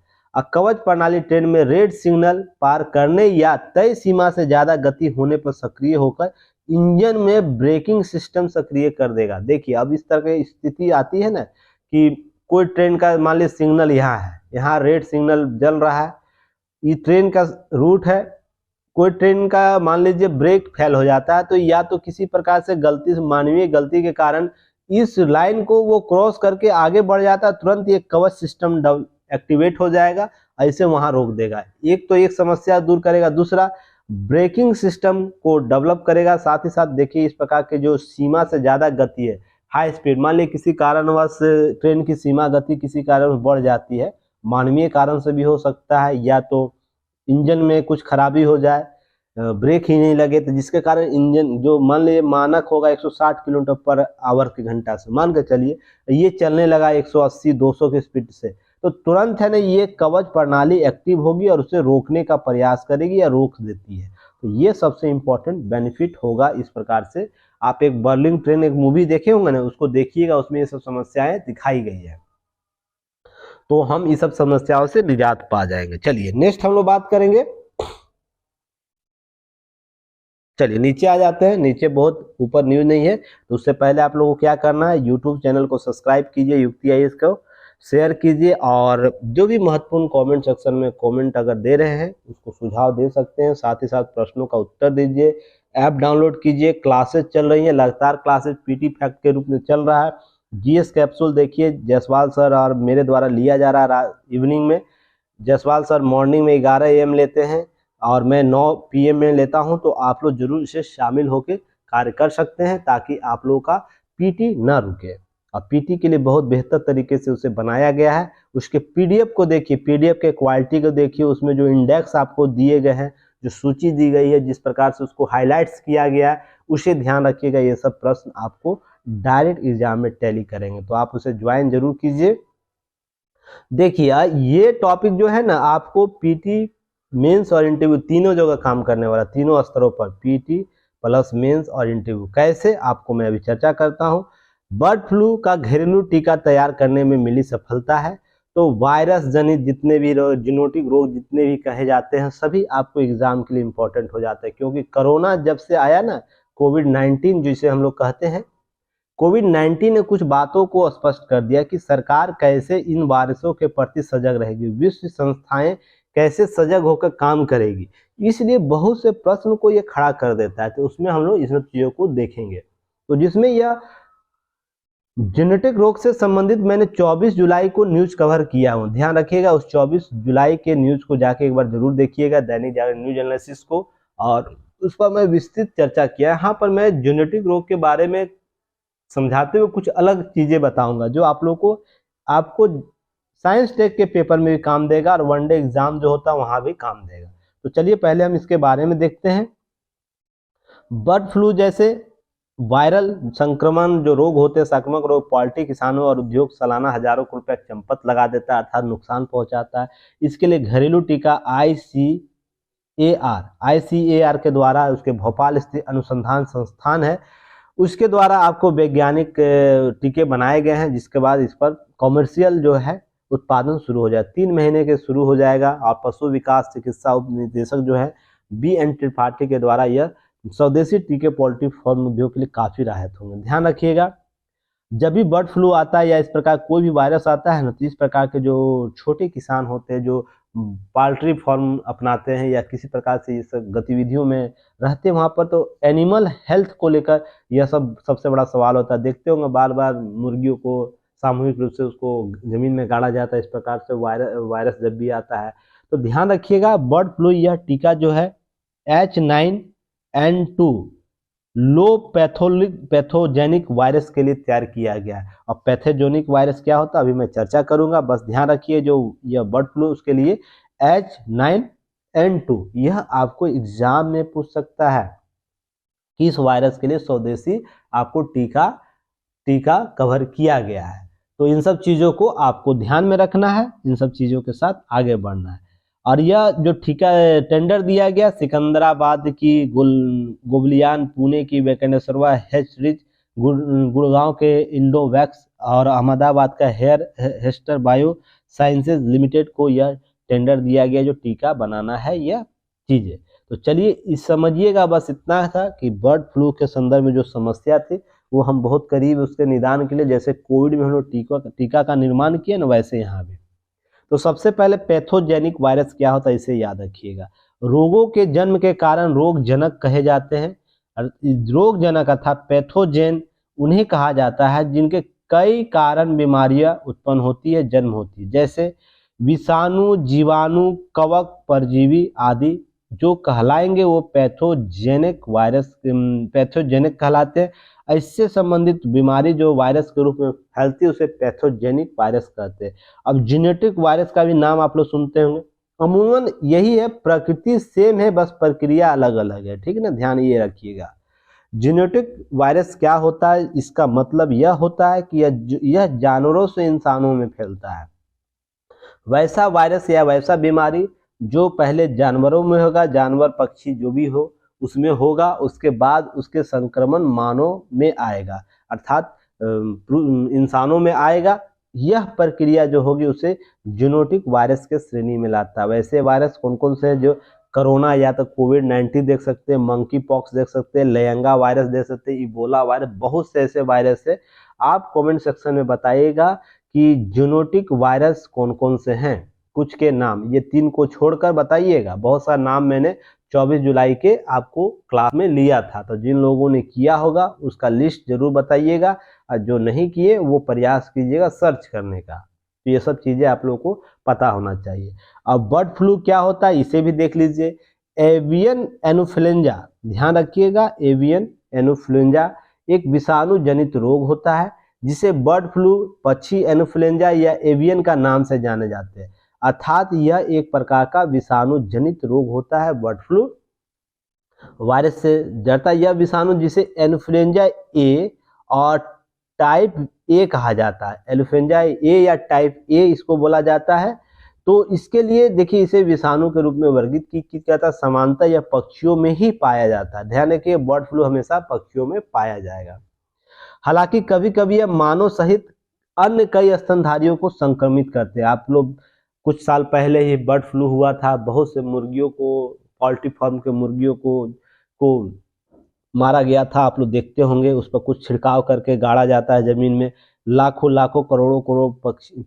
कवच प्रणाली ट्रेन में रेड सिग्नल पार करने या तय सीमा से ज्यादा गति होने पर सक्रिय होकर इंजन में ब्रेकिंग सिस्टम सक्रिय कर देगा। देखिए अब इस तरह की स्थिति आती है ना कि कोई ट्रेन का मान लीजिए सिग्नल यहाँ है, यहाँ रेड सिग्नल जल रहा है, ये ट्रेन का रूट है, कोई ट्रेन का मान लीजिए ब्रेक फेल हो जाता है, तो या तो किसी प्रकार से गलती से, मानवीय गलती के कारण इस लाइन को वो क्रॉस करके आगे बढ़ जाता है, तुरंत ये कवच सिस्टम एक्टिवेट हो जाएगा, ऐसे वहां रोक देगा। एक तो एक समस्या दूर करेगा, दूसरा ब्रेकिंग सिस्टम को डेवलप करेगा। साथ ही साथ देखिए इस प्रकार के जो सीमा से ज्यादा गति है, हाई स्पीड, मान लीजिए किसी कारणवश ट्रेन की सीमा गति किसी कारण बढ़ जाती है, मानवीय कारण से भी हो सकता है, या तो इंजन में कुछ खराबी हो जाए, ब्रेक ही नहीं लगे, तो जिसके कारण इंजन जो मान लीजिए मानक होगा 160 किलोमीटर पर आवर के घंटा से, मान के चलिए ये चलने लगा 180-200 की स्पीड से, तो तुरंत है ना ये कवच प्रणाली एक्टिव होगी और उसे रोकने का प्रयास करेगी या रोक देती है। तो ये सबसे इंपॉर्टेंट बेनिफिट होगा। इस प्रकार से आप एक बर्लिंग ट्रेन एक मूवी देखे होंगे ना, उसको देखिएगा, उसमें ये सब समस्याएं दिखाई गई है, तो हम इस सब समस्याओं से निजात पा जाएंगे। चलिए नेक्स्ट हम लोग बात करेंगे। चलिए नीचे आ जाते हैं। नीचे बहुत ऊपर न्यूज नहीं है, तो उससे पहले आप लोगों को क्या करना है, यूट्यूब चैनल को सब्सक्राइब कीजिए, युक्ति आईएएस को शेयर कीजिए, और जो भी महत्वपूर्ण कमेंट सेक्शन में कमेंट अगर दे रहे हैं उसको सुझाव दे सकते हैं। साथ ही साथ प्रश्नों का उत्तर दीजिए। ऐप डाउनलोड कीजिए, क्लासेस चल रही है, लगातार क्लासेस पीटी फैक्ट के रूप में चल रहा है। जीएस कैप्सूल देखिए, जायसवाल सर और मेरे द्वारा लिया जा रहा है इवनिंग में। जायसवाल सर मॉर्निंग में 11 AM लेते हैं और मैं 9 PM में लेता हूं, तो आप लोग जरूर इसे शामिल होकर कार्य कर सकते हैं, ताकि आप लोगों का पीटी ना रुके। और पीटी के लिए बहुत बेहतर तरीके से उसे बनाया गया है। उसके पीडीएफ को देखिए, पीडीएफ के क्वालिटी को देखिए, उसमें जो इंडेक्स आपको दिए गए हैं, जो सूची दी गई है, जिस प्रकार से उसको हाईलाइट्स किया गया है, उसे ध्यान रखिएगा। ये सब प्रश्न आपको डायरेक्ट एग्जाम में टैली करेंगे, तो आप उसे ज्वाइन जरूर कीजिए। देखिए ये टॉपिक जो है ना, आपको पीटी मेंस और इंटरव्यू तीनों जगह काम करने वाला, तीनों स्तरों पर, पीटी प्लस मेंस और इंटरव्यू। कैसे, आपको मैं अभी चर्चा करता हूं। बर्ड फ्लू का घरेलू टीका तैयार करने में मिली सफलता है। तो वायरस जनित जितने भी जीनोटिक रोग जितने भी कहे जाते हैं, सभी आपको एग्जाम के लिए इंपॉर्टेंट हो जाते हैं। क्योंकि कोरोना जब से आया ना, कोविड-19 जिसे हम लोग कहते हैं, कोविड-19 ने कुछ बातों को स्पष्ट कर दिया कि सरकार कैसे इन वायरसों के प्रति सजग रहेगी, विश्व संस्थाएं कैसे सजग होकर काम करेगी। इसलिए बहुत से प्रश्न को ये खड़ा कर देता है, तो उसमें हम लोग इन सब चीजों को देखेंगे। तो जिसमें यह जेनेटिक रोग से संबंधित मैंने 24 जुलाई को न्यूज कवर किया हूं, ध्यान रखिएगा। उस 24 जुलाई के न्यूज को जाके एक बार जरूर देखिएगा, दैनिक जागरण न्यूज एनालिसिस को, और उस पर मैं विस्तृत चर्चा किया। यहाँ पर मैं जेनेटिक रोग के बारे में समझाते हुए कुछ अलग चीजें बताऊंगा, जो आप लोग को, आपको साइंस टेक के पेपर में भी काम देगा और वनडे एग्जाम जो होता है वहां भी काम देगा। तो चलिए पहले हम इसके बारे में देखते हैं। बर्ड फ्लू जैसे वायरल संक्रमण जो रोग होते हैं, संक्रामक रोग, पोल्ट्री किसानों और उद्योग सालाना हजारों रुपए चंपत लगा देता है, अर्थात नुकसान पहुंचाता है। इसके लिए घरेलू टीका आईसीएआर के द्वारा, उसके भोपाल स्थित अनुसंधान संस्थान है, उसके द्वारा आपको वैज्ञानिक टीके बनाए गए हैं, जिसके बाद इस पर कॉमर्शियल जो है उत्पादन शुरू हो जाए, 3 महीने के शुरू हो जाएगा। और पशु विकास चिकित्सा उप निदेशक जो है बी.एन. त्रिपाठी के द्वारा यह स्वदेशी टीके पोल्ट्री फार्म उद्योग के लिए काफी राहत होंगे। ध्यान रखिएगा, जब भी बर्ड फ्लू आता है या इस प्रकार कोई भी वायरस आता है ना, तो इस प्रकार के जो छोटे किसान होते हैं, जो पोल्ट्री फार्म अपनाते हैं या किसी प्रकार से इस गतिविधियों में रहते हैं, वहाँ पर तो एनिमल हेल्थ को लेकर यह सब सबसे बड़ा सवाल होता है। देखते होंगे बार बार मुर्गियों को सामूहिक रूप से उसको जमीन में गाड़ा जाता है, इस प्रकार से वायरस जब भी आता है। तो ध्यान रखिएगा, बर्ड फ्लू यह टीका जो है H9N2 लो पैथोजेनिक वायरस के लिए तैयार किया गया है। और पैथोजेनिक वायरस क्या होता है अभी मैं चर्चा करूंगा, बस ध्यान रखिए। जो यह बर्ड फ्लू उसके लिए H9N2, यह आपको एग्जाम में पूछ सकता है कि इस वायरस के लिए स्वदेशी आपको टीका कवर किया गया है। तो इन सब चीज़ों को आपको ध्यान में रखना है, इन सब चीज़ों के साथ आगे बढ़ना है। और यह जो टीका टेंडर दिया गया, सिकंदराबाद की गोबलियान, पुणे की वेंकटेश्वरा हेचरिच, गुड़गांव के इंडोवैक्स और अहमदाबाद का हेस्टर बायो साइंसेज लिमिटेड को यह टेंडर दिया गया जो टीका बनाना है यह चीज़ें। तो चलिए इस समझिएगा, बस इतना था कि बर्ड फ्लू के संदर्भ में जो समस्या थी वो हम बहुत करीब उसके निदान के लिए, जैसे कोविड में हम लोग टीका का निर्माण किए ना, वैसे यहाँ भी। तो सबसे पहले पैथोजेनिक वायरस क्या होता है इसे याद रखिएगा। रोगों के जन्म के कारण रोगजनक कहे जाते हैं। रोगजनक अर्थात पैथोजेन उन्हें कहा जाता है जिनके कई कारण बीमारियां उत्पन्न होती है, जन्म होती है, जैसे विषाणु, जीवाणु, कवक, परजीवी आदि जो कहलाएंगे वो पैथोजेनिक कहलाते हैं। इससे संबंधित बीमारी जो वायरस के रूप में फैलती है उसे पैथोजेनिक वायरस कहते हैं। अब जेनेटिक वायरस का भी नाम आप लोग सुनते होंगे, अमूमन यही है, प्रकृति सेम है, बस प्रक्रिया अलग अलग है, ठीक है ना, ध्यान ये रखिएगा। जेनेटिक वायरस क्या होता है, इसका मतलब यह होता है कि यह जानवरों से इंसानों में फैलता है। वैसा वायरस या वैसा बीमारी जो पहले जानवरों में होगा, जानवर पक्षी जो भी हो उसमें होगा, उसके बाद उसके संक्रमण मानव में आएगा, अर्थात इंसानों में आएगा। यह प्रक्रिया जो होगी उसे जेनेटिक वायरस के श्रेणी में लाता है। वैसे वायरस कौन कौन से हैं, जो कोरोना या तो कोविड-19 देख सकते हैं, मंकी पॉक्स देख सकते हैं, लयंगा वायरस देख सकते हैं, इबोला वायरस, बहुत से ऐसे वायरस है। आप कमेंट सेक्शन में बताइएगा कि जेनेटिक वायरस कौन कौन से हैं, कुछ के नाम, ये 3 को छोड़कर बताइएगा। बहुत सारा नाम मैंने 24 जुलाई के आपको क्लास में लिया था, तो जिन लोगों ने किया होगा उसका लिस्ट जरूर बताइएगा, और जो नहीं किए वो प्रयास कीजिएगा सर्च करने का। तो ये सब चीज़ें आप लोगों को पता होना चाहिए। अब बर्ड फ्लू क्या होता है इसे भी देख लीजिए। एवियन एनोफ्लुएंजा, ध्यान रखिएगा, एवियन एनोफ्लुएंजा एक विषाणु जनित रोग होता है जिसे बर्ड फ्लू, पक्षी एनोफ्लुएंजा या एवियन का नाम से जाने जाते हैं, अर्थात यह एक प्रकार का विषाणु जनित रोग होता है। बर्ड फ्लू वायरस से जड़ता यह विषाणु जिसे इन्फ्लुएंजा ए और टाइप ए कहा जाता है, इन्फ्लुएंजा ए या टाइप ए इसको बोला जाता है। तो इसके लिए देखिए इसे विषाणु के रूप में वर्गीकृत किया जाता है, समानता यह पक्षियों में ही पाया जाता है। ध्यान रखिए, बर्ड फ्लू हमेशा पक्षियों में पाया जाएगा। हालांकि कभी कभी यह मानव सहित अन्य कई स्तनधारियों को संक्रमित करते हैं। आप लोग कुछ साल पहले ही बर्ड फ्लू हुआ था, बहुत से मुर्गियों को, पोल्ट्री फार्म के मुर्गियों को मारा गया था। आप लोग देखते होंगे, उस पर कुछ छिड़काव करके गाड़ा जाता है जमीन में, लाखों लाखों करोड़ों करोड़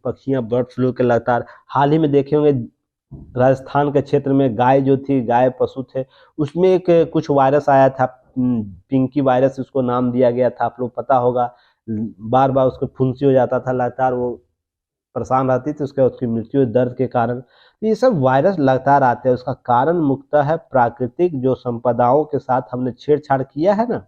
पक्षियां बर्ड फ्लू के लगातार। हाल ही में देखे होंगे राजस्थान के क्षेत्र में गाय जो थी, गाय पशु थे, उसमें एक कुछ वायरस आया था, पिंकी वायरस उसको नाम दिया गया था, आप लोग पता होगा। बार बार उसको फुंसी हो जाता था, लगातार वो परेशान रहती थी, उसकी मृत्यु दर्द के कारण। ये सब वायरस लगातार आते हैं, उसका कारण मुख्यतः है प्राकृतिक जो संपदाओं के साथ हमने छेड़छाड़ किया है ना,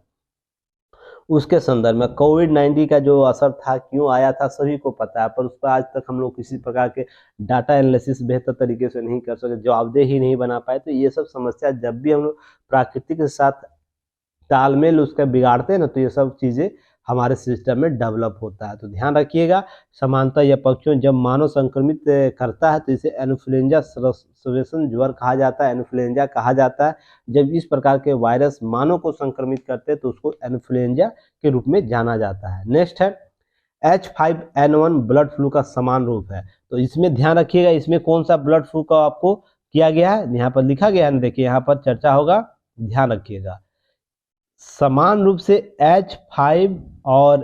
उसके संदर्भ में। कोविड-19 का जो असर था, क्यों आया था, सभी को पता है, पर उस पर आज तक हम लोग किसी प्रकार के डाटा एनालिसिस बेहतर तरीके से नहीं कर सके, जवाबदेही नहीं बना पाए। तो ये सब समस्या जब भी हम लोग प्राकृतिक के साथ तालमेल उसका बिगाड़ते हैं ना, तो ये सब चीज़ें हमारे सिस्टम में डेवलप होता है। तो ध्यान रखिएगा, समानता या पक्षियों जब मानव संक्रमित करता है तो इसे एनफ्लुएंजा सर्वेसन ज्वर कहा जाता है, एनफ्लुएंजा कहा जाता है। जब इस प्रकार के वायरस मानव को संक्रमित करते हैं तो उसको एनफ्लुएंजा के रूप में जाना जाता है। नेक्स्ट है H5N1 ब्लड फ्लू का समान रूप है। तो इसमें ध्यान रखिएगा, इसमें कौन सा ब्लड फ्लू का आपको किया गया है, यहाँ पर लिखा गया है ना, देखिए यहाँ पर चर्चा होगा, ध्यान रखिएगा। समान रूप से H5 और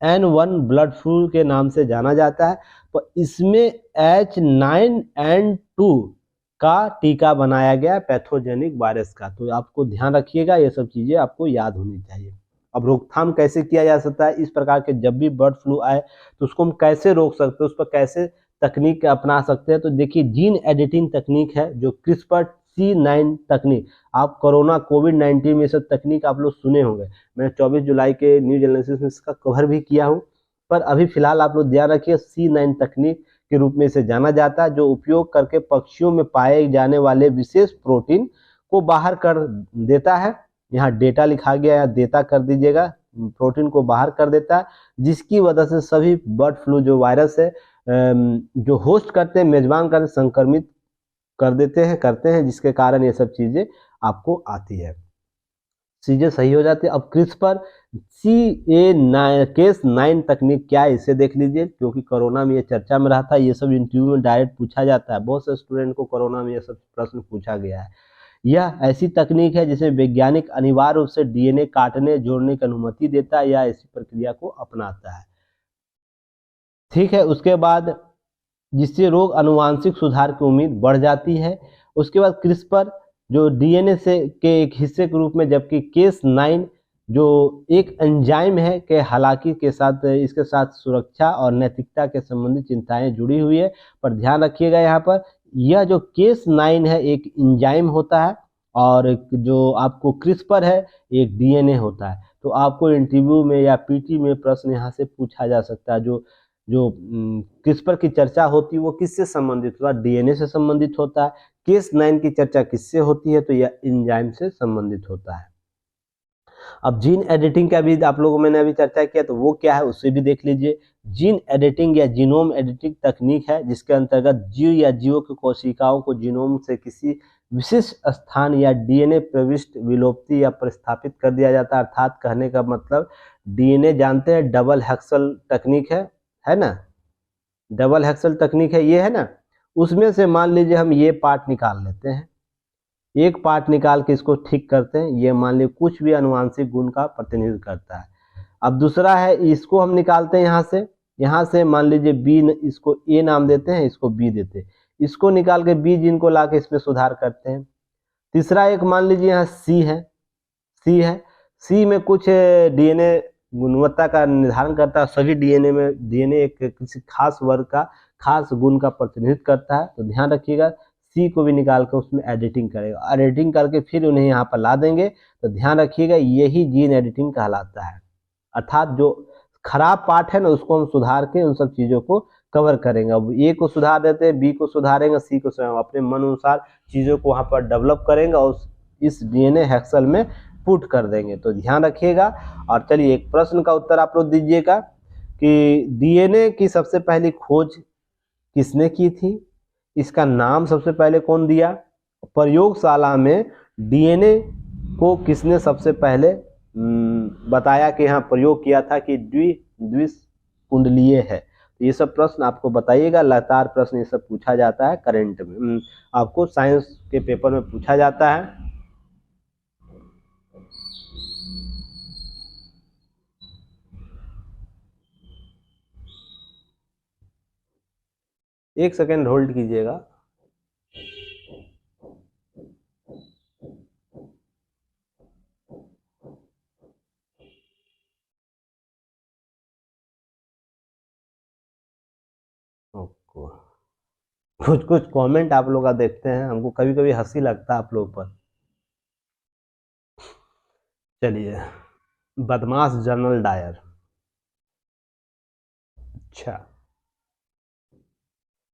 N1 ब्लड फ्लू के नाम से जाना जाता है। तो इसमें H9N2 का टीका बनाया गया पैथोजेनिक वायरस का। तो आपको ध्यान रखिएगा, ये सब चीज़ें आपको याद होनी चाहिए। अब रोकथाम कैसे किया जा सकता है, इस प्रकार के जब भी बर्ड फ्लू आए तो उसको हम कैसे रोक सकते हैं, उस पर कैसे तकनीक अपना सकते हैं। तो देखिए जीन एडिटिंग तकनीक है जो क्रिस्पर C9 तकनीक, आप कोरोना कोविड-19 में सब तकनीक आप लोग सुने होंगे। मैं 24 जुलाई के न्यूज एनालिसिस में इसका कवर भी किया हूँ, पर अभी फिलहाल आप लोग ध्यान रखिए C9 तकनीक के रूप में इसे जाना जाता है, जो उपयोग करके पक्षियों में पाए जाने वाले विशेष प्रोटीन को बाहर कर देता है। यहाँ डेटा लिखा गया है, डेटा कर दीजिएगा, प्रोटीन को बाहर कर देता है, जिसकी वजह से सभी बर्ड फ्लू जो वायरस है जो होस्ट करते हैं, मेजबान करते, संक्रमित कर देते हैं, करते हैं, जिसके कारण ये सब चीज़ें आपको आती है, चीज़ें सही हो जाती है। अब क्रिस्पर केस 9 तकनीक क्या है, इसे देख लीजिए, क्योंकि कोरोना में ये चर्चा में रहा था। ये सब इंटरव्यू में डायरेक्ट पूछा जाता है, बहुत से स्टूडेंट को कोरोना में ये सब प्रश्न पूछा गया है। यह ऐसी तकनीक है जिसे वैज्ञानिक अनिवार्य रूप से डीएनए काटने जोड़ने की अनुमति देता है या इसी प्रक्रिया को अपनाता है। ठीक है, उसके बाद जिससे रोग अनुवांशिक सुधार की उम्मीद बढ़ जाती है। उसके बाद क्रिस्पर जो डीएनए से के एक हिस्से के रूप में, जबकि केस 9 जो एक एंजाइम है के हालांकि के साथ इसके साथ सुरक्षा और नैतिकता के संबंधित चिंताएं जुड़ी हुई है। पर ध्यान रखिएगा यहाँ पर, यह जो केस 9 है एक एंजाइम होता है और जो आपको क्रिस्पर है एक डीएनए होता है। तो आपको इंटरव्यू में या पीटी में प्रश्न यहाँ से पूछा जा सकता है, जो जो क्रिस्पर की चर्चा होती है वो किससे संबंधित होता है, डीएनए से संबंधित होता है। केस 9 की चर्चा किससे होती है, तो यह एंजाइम से संबंधित होता है। अब जीन एडिटिंग का भी आप लोगों मैंने अभी चर्चा किया, तो वो क्या है उसे भी देख लीजिए। जीन एडिटिंग या जीनोम एडिटिंग तकनीक है जिसके अंतर्गत जीव या जीवों की कोशिकाओं को जीनोम से किसी विशिष्ट स्थान या डीएनए प्रविष्ट विलोपति या प्रतिस्थापित कर दिया जाता है। अर्थात कहने का मतलब, डीएनए जानते हैं डबल हेक्सल तकनीक है ना, डबल हेक्सल तकनीक है, ये है ना, उसमें से मान लीजिए हम ये पार्ट निकाल लेते हैं, एक पार्ट निकाल के इसको ठीक करते हैं, ये मान लीजिए कुछ भी अनुवांशिक गुण का प्रतिनिधित्व करता है। अब दूसरा है, इसको हम निकालते हैं यहाँ से मान लीजिए बी, इसको ए नाम देते हैं, इसको बी देते हैं, इसको निकाल के बी जीन को ला के इसमें सुधार करते हैं। तीसरा एक मान लीजिए यहाँ सी में कुछ डीएनए गुणवत्ता का निर्धारण करता है। सभी डीएनए में डीएनए एक किसी खास वर्ग का खास गुण का प्रतिनिधित्व करता है। तो ध्यान रखिएगा, सी को भी निकाल कर उसमें एडिटिंग करेगा, एडिटिंग करके फिर उन्हें यहाँ पर ला देंगे। तो ध्यान रखिएगा, यही जीन एडिटिंग कहलाता है। अर्थात जो खराब पार्ट है ना उसको हम सुधार के उन सब चीज़ों को कवर करेंगे। अब ए को सुधार देते हैं, बी को सुधारेंगे, सी को सुधारेंगे, अपने मन अनुसार चीज़ों को वहाँ पर डेवलप करेंगे और इस डीएनए हेक्सल में पुट कर देंगे। तो ध्यान रखिएगा। और चलिए एक प्रश्न का उत्तर आप लोग दीजिएगा कि डीएनए की सबसे पहली खोज किसने की थी, इसका नाम सबसे पहले कौन दिया, प्रयोगशाला में डीएनए को किसने सबसे पहले बताया कि यहाँ प्रयोग किया था कि द्विकुंडलीय है। तो ये सब प्रश्न आपको बताइएगा, लगातार प्रश्न ये सब पूछा जाता है करंट में, आपको साइंस के पेपर में पूछा जाता है। एक सेकेंड होल्ड कीजिएगा। कुछ कुछ कमेंट आप लोग का देखते हैं, हमको कभी कभी हंसी लगता है आप लोग पर। चलिए, बदमाश जनरल डायर, अच्छा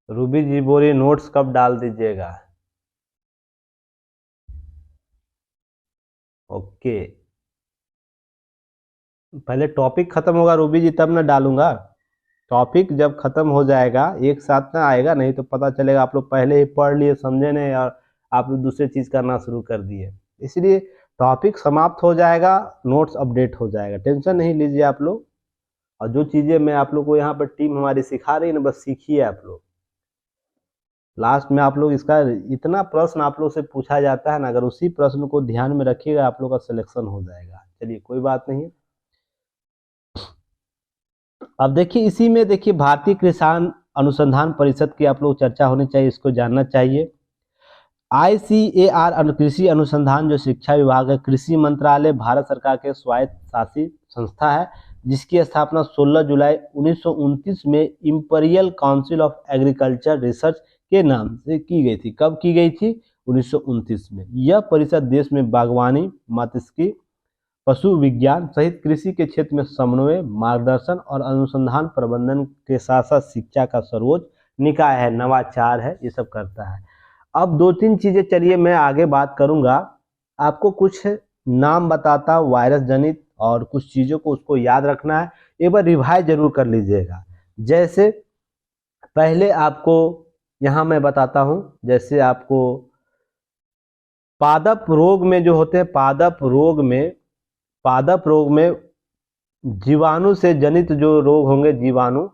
रूबी जी बोल रही नोट्स कब डाल दीजिएगा। ओके, पहले टॉपिक खत्म होगा रूबी जी तब ना डालूंगा। टॉपिक जब खत्म हो जाएगा एक साथ ना आएगा, नहीं तो पता चलेगा आप लोग पहले ही पढ़ लिए समझे नहीं और आप लोग दूसरी चीज करना शुरू कर दिए। इसलिए टॉपिक समाप्त हो जाएगा, नोट्स अपडेट हो जाएगा, टेंशन नहीं लीजिए आप लोग। और जो चीजें मैं आप लोग को यहाँ पर टीम हमारी सिखा रही है ना, बस सीखिए आप लोग। लास्ट में आप लोग इसका इतना प्रश्न आप लोग से पूछा जाता है ना, अगर उसी प्रश्न को ध्यान में रखिएगा आप लोग का सिलेक्शन हो जाएगा। चलिए कोई बात नहीं। अब देखिए इसी में देखिए भारतीय किसान अनुसंधान परिषद की आप लोग चर्चा होनी चाहिए, इसको जानना चाहिए। ICAR कृषि अनुसंधान जो शिक्षा विभाग है, कृषि मंत्रालय भारत सरकार के स्वायत्त शासित संस्था है, जिसकी स्थापना 16 जुलाई 1929 में imperial council of agriculture research के नाम से की गई थी। कब की गई थी? 1929 में। यह परिषद देश में बागवानी, मात्स्यिकी, पशु विज्ञान सहित कृषि के क्षेत्र में समन्वय, मार्गदर्शन और अनुसंधान प्रबंधन के साथ साथ शिक्षा का सर्वोच्च निकाय है, नवाचार है, ये सब करता है। अब दो तीन चीजें चलिए मैं आगे बात करूंगा, आपको कुछ नाम बताता हूँ वायरस जनित और कुछ चीजों को उसको याद रखना है, एक बार रिवाइज जरूर कर लीजिएगा। जैसे पहले आपको यहाँ मैं बताता हूँ, जैसे आपको पादप रोग में जो होते हैं, पादप रोग में जीवाणु से जनित जो रोग होंगे, जीवाणु,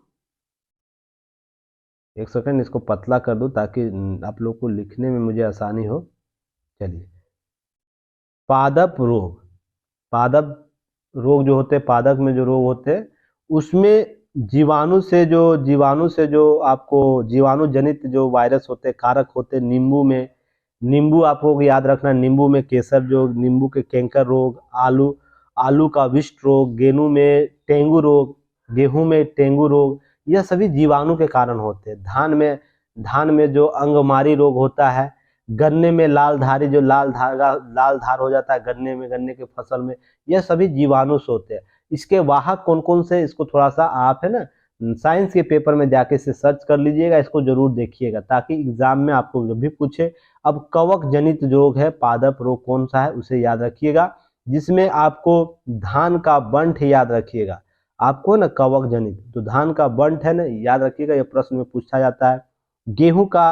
एक सेकंड इसको पतला कर दूं ताकि आप लोग को लिखने में मुझे आसानी हो। चलिए, पादप रोग जो होते हैं, पादप में जो रोग होते हैं उसमें जीवाणु से जो आपको जीवाणु जनित जो वायरस होते हैं, कारक होते हैं। नींबू आपको याद रखना, नींबू में केसर जो, नींबू के कैंकर रोग, आलू का विष्ट रोग, गेहूं में टेंगू रोग, यह सभी जीवाणु के कारण होते हैं। धान में जो अंगमारी रोग होता है, गन्ने में लाल धार हो जाता है गन्ने के फसल में, यह सभी जीवाणु से होते हैं। इसके वाहक कौन कौन से, इसको थोड़ा सा आप है ना साइंस के पेपर में जाके इसे सर्च कर लीजिएगा, इसको जरूर देखिएगा ताकि एग्जाम में आपको जब भी पूछे। अब कवक जनित रोग है, पादप रोग कौन सा है उसे याद रखिएगा, जिसमें आपको धान का बंठ याद रखिएगा, आपको ना कवक जनित, तो धान का बंठ है ना याद रखिएगा, यह प्रश्न में पूछा जाता है। गेहूं का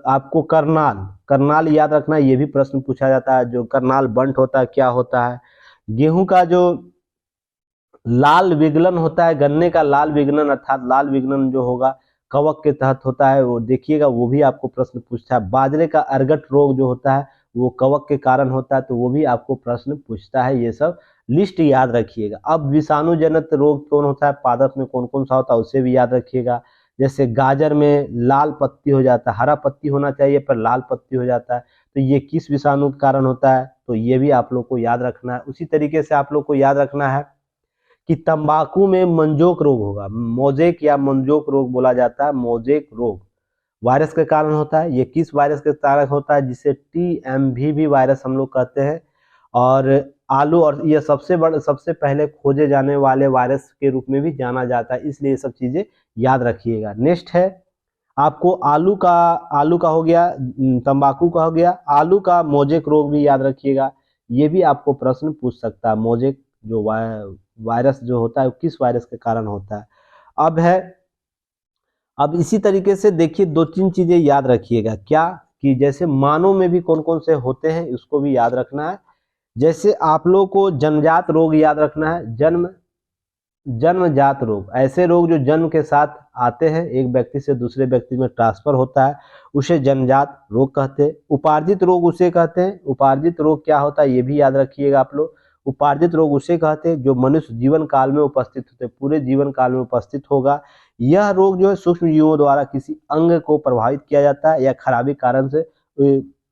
आपको करनाल याद रखना, ये भी प्रश्न पूछा जाता है, जो करनाल बंठ होता है क्या होता है। गेहूं का जो लाल विगलन होता है, गन्ने का लाल विगलन, अर्थात लाल विगलन जो होगा कवक के तहत होता है, वो देखिएगा, वो भी आपको प्रश्न पूछता है। बाजरे का अर्गट रोग जो होता है वो कवक के कारण होता है, तो वो भी आपको प्रश्न पूछता है। ये सब लिस्ट याद रखिएगा। अब विषाणु जनित रोग कौन होता है, पादप में कौन कौन सा होता है उसे भी याद रखिएगा। जैसे गाजर में लाल पत्ती हो जाता है, हरा पत्ती होना चाहिए पर लाल पत्ती हो जाता है, तो ये किस विषाणु के कारण होता है, तो ये भी आप लोग को याद रखना है। उसी तरीके से आप लोग को याद रखना है कि तंबाकू में मंजोक रोग होगा, मोजेक या मंजोक रोग बोला जाता है। मोजेक रोग वायरस के कारण होता है, ये किस वायरस के कारण होता है, जिसे TMV वायरस हम लोग कहते हैं। और आलू, और ये सबसे पहले खोजे जाने वाले वायरस के रूप में भी जाना जाता है, इसलिए ये सब चीजें याद रखिएगा। नेक्स्ट है आपको आलू का हो गया, तंबाकू का हो गया, आलू का मोजेक रोग भी याद रखिएगा, ये भी आपको प्रश्न पूछ सकता है। मोजेक जो वायरस जो होता है किस वायरस के कारण होता है। अब इसी तरीके से देखिए दो तीन चीजें याद रखिएगा, क्या कि जैसे मानव में भी कौन कौन से होते हैं उसको भी याद रखना है। जैसे आप लोग को जन्मजात रोग याद रखना है, जन्मजात रोग, ऐसे रोग जो जन्म के साथ आते हैं, एक व्यक्ति से दूसरे व्यक्ति में ट्रांसफर होता है, उसे जन्मजात रोग कहते हैं। उपार्जित रोग उसे कहते हैं, उपार्जित रोग क्या होता है ये भी याद रखिएगा आप लोग। उपार्जित रोग उसे कहते हैं जो मनुष्य जीवन काल में उपस्थित होते हैं, पूरे जीवन काल में उपस्थित होगा। यह रोग जो है सूक्ष्म जीवों द्वारा किसी अंग को प्रभावित किया जाता है या खराबी कारण से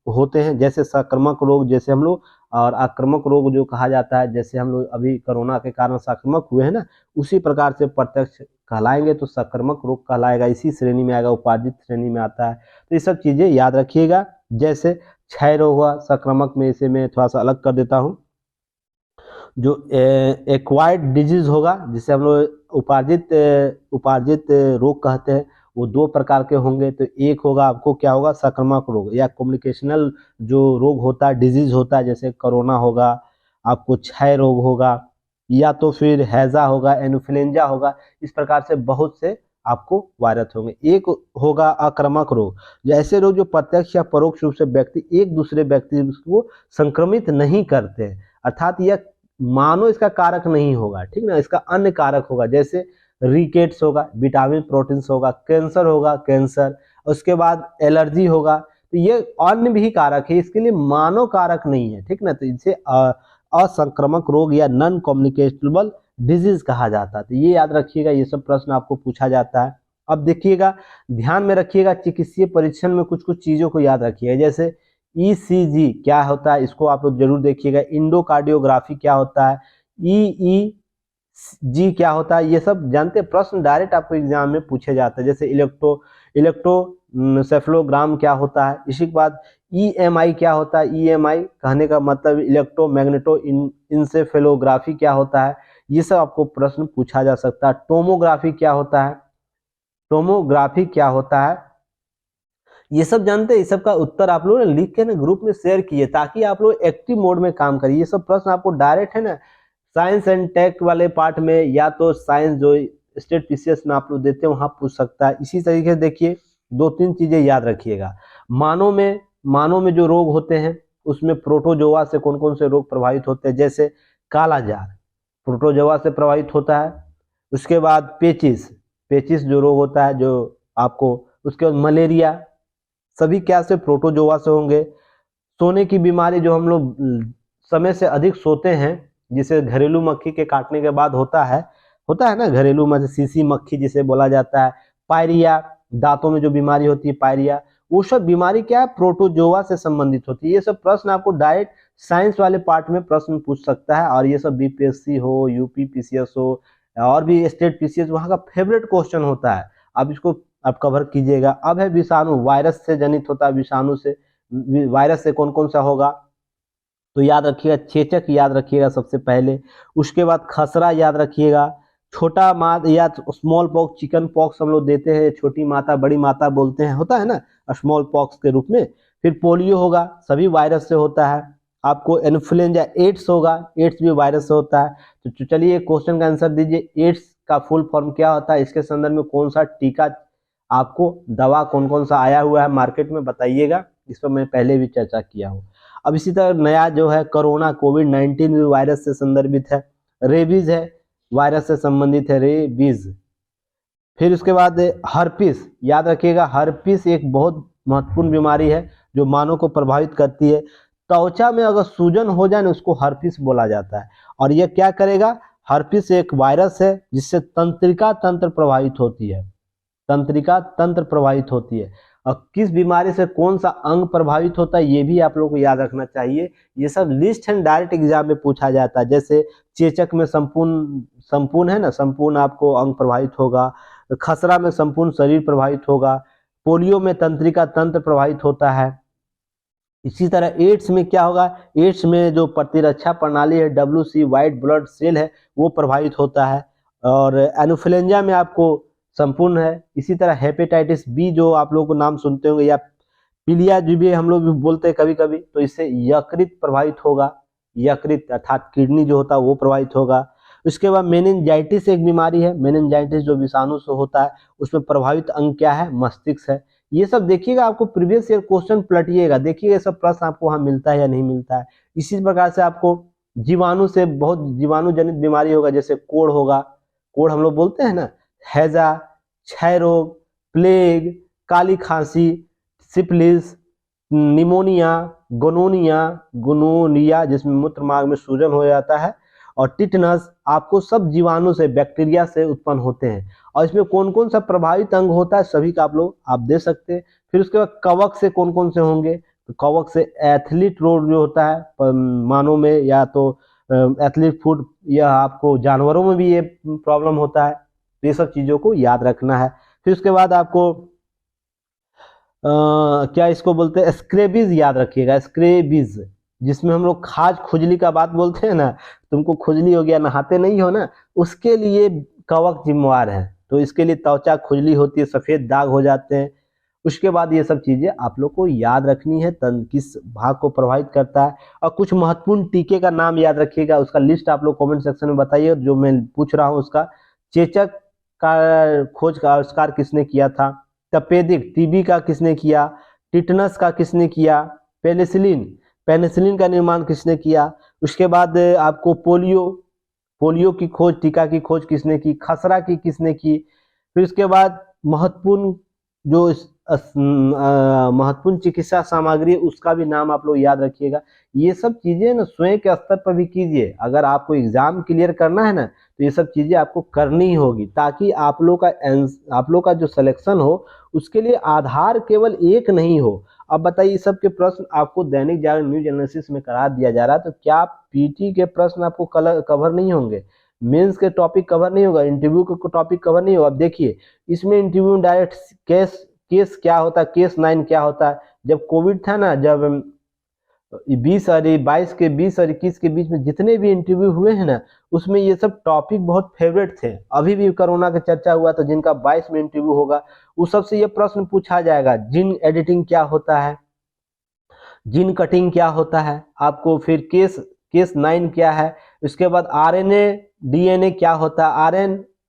होते हैं, जैसे संक्रामक रोग, जैसे हम लोग, और आक्रामक रोग जो कहा जाता है, जैसे हम लोग अभी कोरोना के कारण संक्रामक हुए हैं ना, उसी प्रकार से प्रत्यक्ष कहलाएंगे तो संक्रामक रोग कहलाएगा, इसी श्रेणी में आएगा, उपार्जित श्रेणी में आता है। तो ये सब चीजें याद रखिएगा। जैसे क्षय रोग हुआ संक्रामक में, इसे मैं थोड़ा सा अलग कर देता हूँ। जो एक्वायर्ड डिजीज होगा, जिसे हम लोग उपार्जित रोग कहते हैं, वो दो प्रकार के होंगे। तो एक होगा आपको क्या होगा, संक्रामक रोग या कम्युनिकेशनल जो रोग होता है, डिजीज होता है, जैसे कोरोना होगा, आपको क्षय रोग होगा, या तो फिर हैजा होगा, इन्फ्लुएंजा होगा। इस प्रकार से बहुत से आपको वायरस होंगे। एक होगा आक्रामक रोग, ऐसे रोग जो प्रत्यक्ष या परोक्ष रूप से व्यक्ति एक दूसरे व्यक्ति को संक्रमित नहीं करते हैं, अर्थात यह मानो इसका कारक नहीं होगा, ठीक ना, इसका अन्य कारक होगा, जैसे रिकेट्स होगा, विटामिन प्रोटीन्स होगा, कैंसर होगा, कैंसर, उसके बाद एलर्जी होगा। तो ये अन्य भी कारक है, इसके लिए मानव कारक नहीं है, ठीक ना। तो इसे असंक्रामक रोग या नॉन कम्युनिकेबल डिजीज कहा जाता है। तो ये याद रखिएगा, ये सब प्रश्न आपको पूछा जाता है। अब देखिएगा, ध्यान में रखिएगा, चिकित्सीय परीक्षण में कुछ कुछ चीजों को याद रखिएगा, जैसे ईसीजी क्या होता है, इसको आप लोग जरूर देखिएगा। इंडोकार्डियोग्राफी क्या होता है, ईईजी क्या होता है, ये सब जानते हैं। प्रश्न डायरेक्ट आपको एग्जाम में पूछे जाते हैं। जैसे इलेक्ट्रोसेफलोग्राम क्या होता है, इसी के बाद ईएमआई क्या होता है। ईएमआई कहने का मतलब इलेक्ट्रोमैग्नेटो इंसेफेलोग्राफी क्या होता है, ये सब आपको प्रश्न पूछा जा सकता है। टोमोग्राफी क्या होता है, टोमोग्राफी क्या होता है, ये सब जानते हैं। इस सब का उत्तर आप लोग लिख के ना ग्रुप में शेयर किए, ताकि आप लोग एक्टिव मोड में काम करिए। ये सब प्रश्न आपको डायरेक्ट है ना साइंस एंड टेक वाले पार्ट में, या तो साइंस जो स्टेट पीसीएस में आप लोग देते हैं वहां पूछ सकता है। इसी तरीके से देखिए, दो तीन चीजें याद रखिएगा। मानव में जो रोग होते हैं उसमें प्रोटोजोआ से कौन कौन से रोग प्रभावित होते हैं, जैसे कालाजार प्रोटोजोआ से प्रभावित होता है। उसके बाद पेचिस जो रोग होता है जो आपको, उसके बाद मलेरिया, सभी क्या से, प्रोटोजोआ से होंगे। सोने की बीमारी, जो हम लोग समय से अधिक सोते हैं, जिसे घरेलू मक्खी के काटने के बाद होता है ना, घरेलू में सीसी मक्खी जिसे बोला जाता है। पायरिया, दांतों में जो बीमारी होती है पायरिया, वो सब बीमारी क्या है, प्रोटोजोआ से संबंधित होती है। ये सब प्रश्न आपको डायरेक्ट साइंस वाले पार्ट में प्रश्न पूछ सकता है, और ये सब बीपीएससी हो, यूपी पीसीएस हो, और भी स्टेट पीसीएस, वहां का फेवरेट क्वेश्चन होता है। आप इसको आप कवर कीजिएगा। अब है विषाणु, वायरस से जनित होता है, विषाणु से, वायरस से कौन कौन सा होगा, तो याद रखिएगा चेचक याद रखिएगा सबसे पहले। उसके बाद खसरा याद रखिएगा। छोटा माता या स्मॉल पॉक्स, चिकन पॉक्स हम लोग देते हैं, छोटी माता बड़ी माता बोलते हैं, होता है ना स्मॉल पॉक्स के रूप में। फिर पोलियो होगा, सभी वायरस से होता है। आपको इन्फ्लुएंजा, एड्स होगा, एड्स भी वायरस से होता है। तो चलिए क्वेश्चन का आंसर दीजिए, एड्स का फुल फॉर्म क्या होता है, इसके संदर्भ में कौन सा टीका, आपको दवा कौन कौन सा आया हुआ है मार्केट में, बताइएगा। इस पर मैं पहले भी चर्चा किया हूँ। अब इसी तरह नया जो है कोरोना, कोविड-19 भी वायरस से संदर्भित है। रेबीज है, वायरस से संबंधित है, रेबीज। फिर उसके बाद हर्पिस याद रखिएगा, हर्पिस एक बहुत महत्वपूर्ण बीमारी है जो मानव को प्रभावित करती है। त्वचा में अगर सूजन हो जाए ना, उसको हर्पिस बोला जाता है। और यह क्या करेगा, हर्पिस एक वायरस है जिससे तंत्रिका तंत्र प्रभावित होती है, तंत्रिका तंत्र प्रभावित होती है। और किस बीमारी से कौन सा अंग प्रभावित होता है, ये भी आप लोगों को याद रखना चाहिए। ये सब लिस्ट है, डायरेक्ट एग्जाम में पूछा जाता है। जैसे चेचक में संपूर्ण है ना, संपूर्ण आपको अंग प्रभावित होगा। खसरा में संपूर्ण शरीर प्रभावित होगा। पोलियो में तंत्रिका तंत्र प्रभावित होता है। इसी तरह एड्स में क्या होगा, एड्स में जो प्रतिरक्षा प्रणाली है, WC व्हाइट ब्लड सेल है, वो प्रभावित होता है। और एनोफिलेंजा में आपको संपूर्ण है। इसी तरह हेपेटाइटिस बी, जो आप लोगों को नाम सुनते होंगे, या पीलिया जो भी हम लोग भी बोलते हैं कभी कभी, तो इससे यकृत प्रभावित होगा। यकृत अर्थात किडनी जो होता है वो प्रभावित होगा। उसके बाद मेनिंजाइटिस एक बीमारी है, मेनिंजाइटिस जो विषाणु से होता है, उसमें प्रभावित अंग क्या है, मस्तिष्क है। ये सब देखिएगा, आपको प्रीवियस ईयर क्वेश्चन पलटिएगा, देखिएगा ये सब प्रश्न आपको वहां मिलता है या नहीं मिलता है। इसी प्रकार से आपको जीवाणु से बहुत जीवाणु जनित बीमारी होगा, जैसे कोढ़ होगा, कोढ़ हम लोग बोलते हैं ना, हैजा, क्षय रोग, प्लेग, काली खांसी, सिफिलिस, निमोनिया, गोनोनिया जिसमें मूत्र मार्ग में सूजन हो जाता है, और टिटनस, आपको सब जीवाणु से, बैक्टीरिया से उत्पन्न होते हैं। और इसमें कौन कौन सा प्रभावित अंग होता है, सभी का आप दे सकते हैं। फिर उसके बाद कवक से कौन कौन से होंगे, तो कवक से एथलीट रोग जो होता है मानव में, या तो एथलीट फूड, या आपको जानवरों में भी ये प्रॉब्लम होता है। ये सब चीजों को याद रखना है। फिर उसके बाद आपको क्या इसको बोलते हैं, स्क्रेबीज याद रखिएगा, स्क्रेबीज, जिसमें हम लोग खाज खुजली का बात बोलते हैं ना, तुमको खुजली हो गया, नहाते नहीं हो ना, उसके लिए कवक जिम्मेवार है। तो इसके लिए त्वचा खुजली होती है, सफेद दाग हो जाते हैं, उसके बाद ये सब चीज़ें आप लोग को याद रखनी है, तन किस भाग को प्रभावित करता है, और कुछ महत्वपूर्ण टीके का नाम याद रखिएगा, उसका लिस्ट आप लोग कमेंट सेक्शन में बताइए जो मैं पूछ रहा हूँ उसका। चेचक का खोज का आविष्कार किसने किया था? तपेदिक टीबी का किसने किया? टिटनस का किसने किया? पेनिसिलिन पेनिसिलिन का निर्माण किसने किया? उसके बाद आपको पोलियो की खोज, टीका की खोज किसने की? खसरा की किसने की? फिर उसके बाद महत्वपूर्ण जो महत्वपूर्ण चिकित्सा सामग्री है उसका भी नाम आप लोग याद रखिएगा। ये सब चीजें ना स्वयं के स्तर पर भी कीजिए, अगर आपको एग्जाम क्लियर करना है ना तो ये सब चीजें आपको करनी ही होगी, ताकि आप लोग का जो सिलेक्शन हो उसके लिए आधार केवल एक नहीं हो। अब बताइए, सब के प्रश्न आपको दैनिक जागरण न्यूज एनालिसिस में करा दिया जा रहा है, तो क्या पीटी के प्रश्न आपको कवर नहीं होंगे? मेंस के टॉपिक कवर नहीं होगा? इंटरव्यू के टॉपिक कवर नहीं होगा? अब देखिए, इसमें इंटरव्यू डायरेक्ट केस क्या होता है, केस 9 क्या होता है। जब कोविड था ना, जब 22 के 20 और 21 के बीच में जितने भी इंटरव्यू हुए हैं ना, उसमें ये सब टॉपिक बहुत फेवरेट थे। अभी भी कोरोना का चर्चा हुआ तो जिनका 22 में इंटरव्यू होगा उस सबसे ये प्रश्न पूछा जाएगा, जीन एडिटिंग क्या होता है, जीन कटिंग क्या होता है आपको, फिर केस 9 क्या है, उसके बाद आरएनए डीएनए क्या होता है,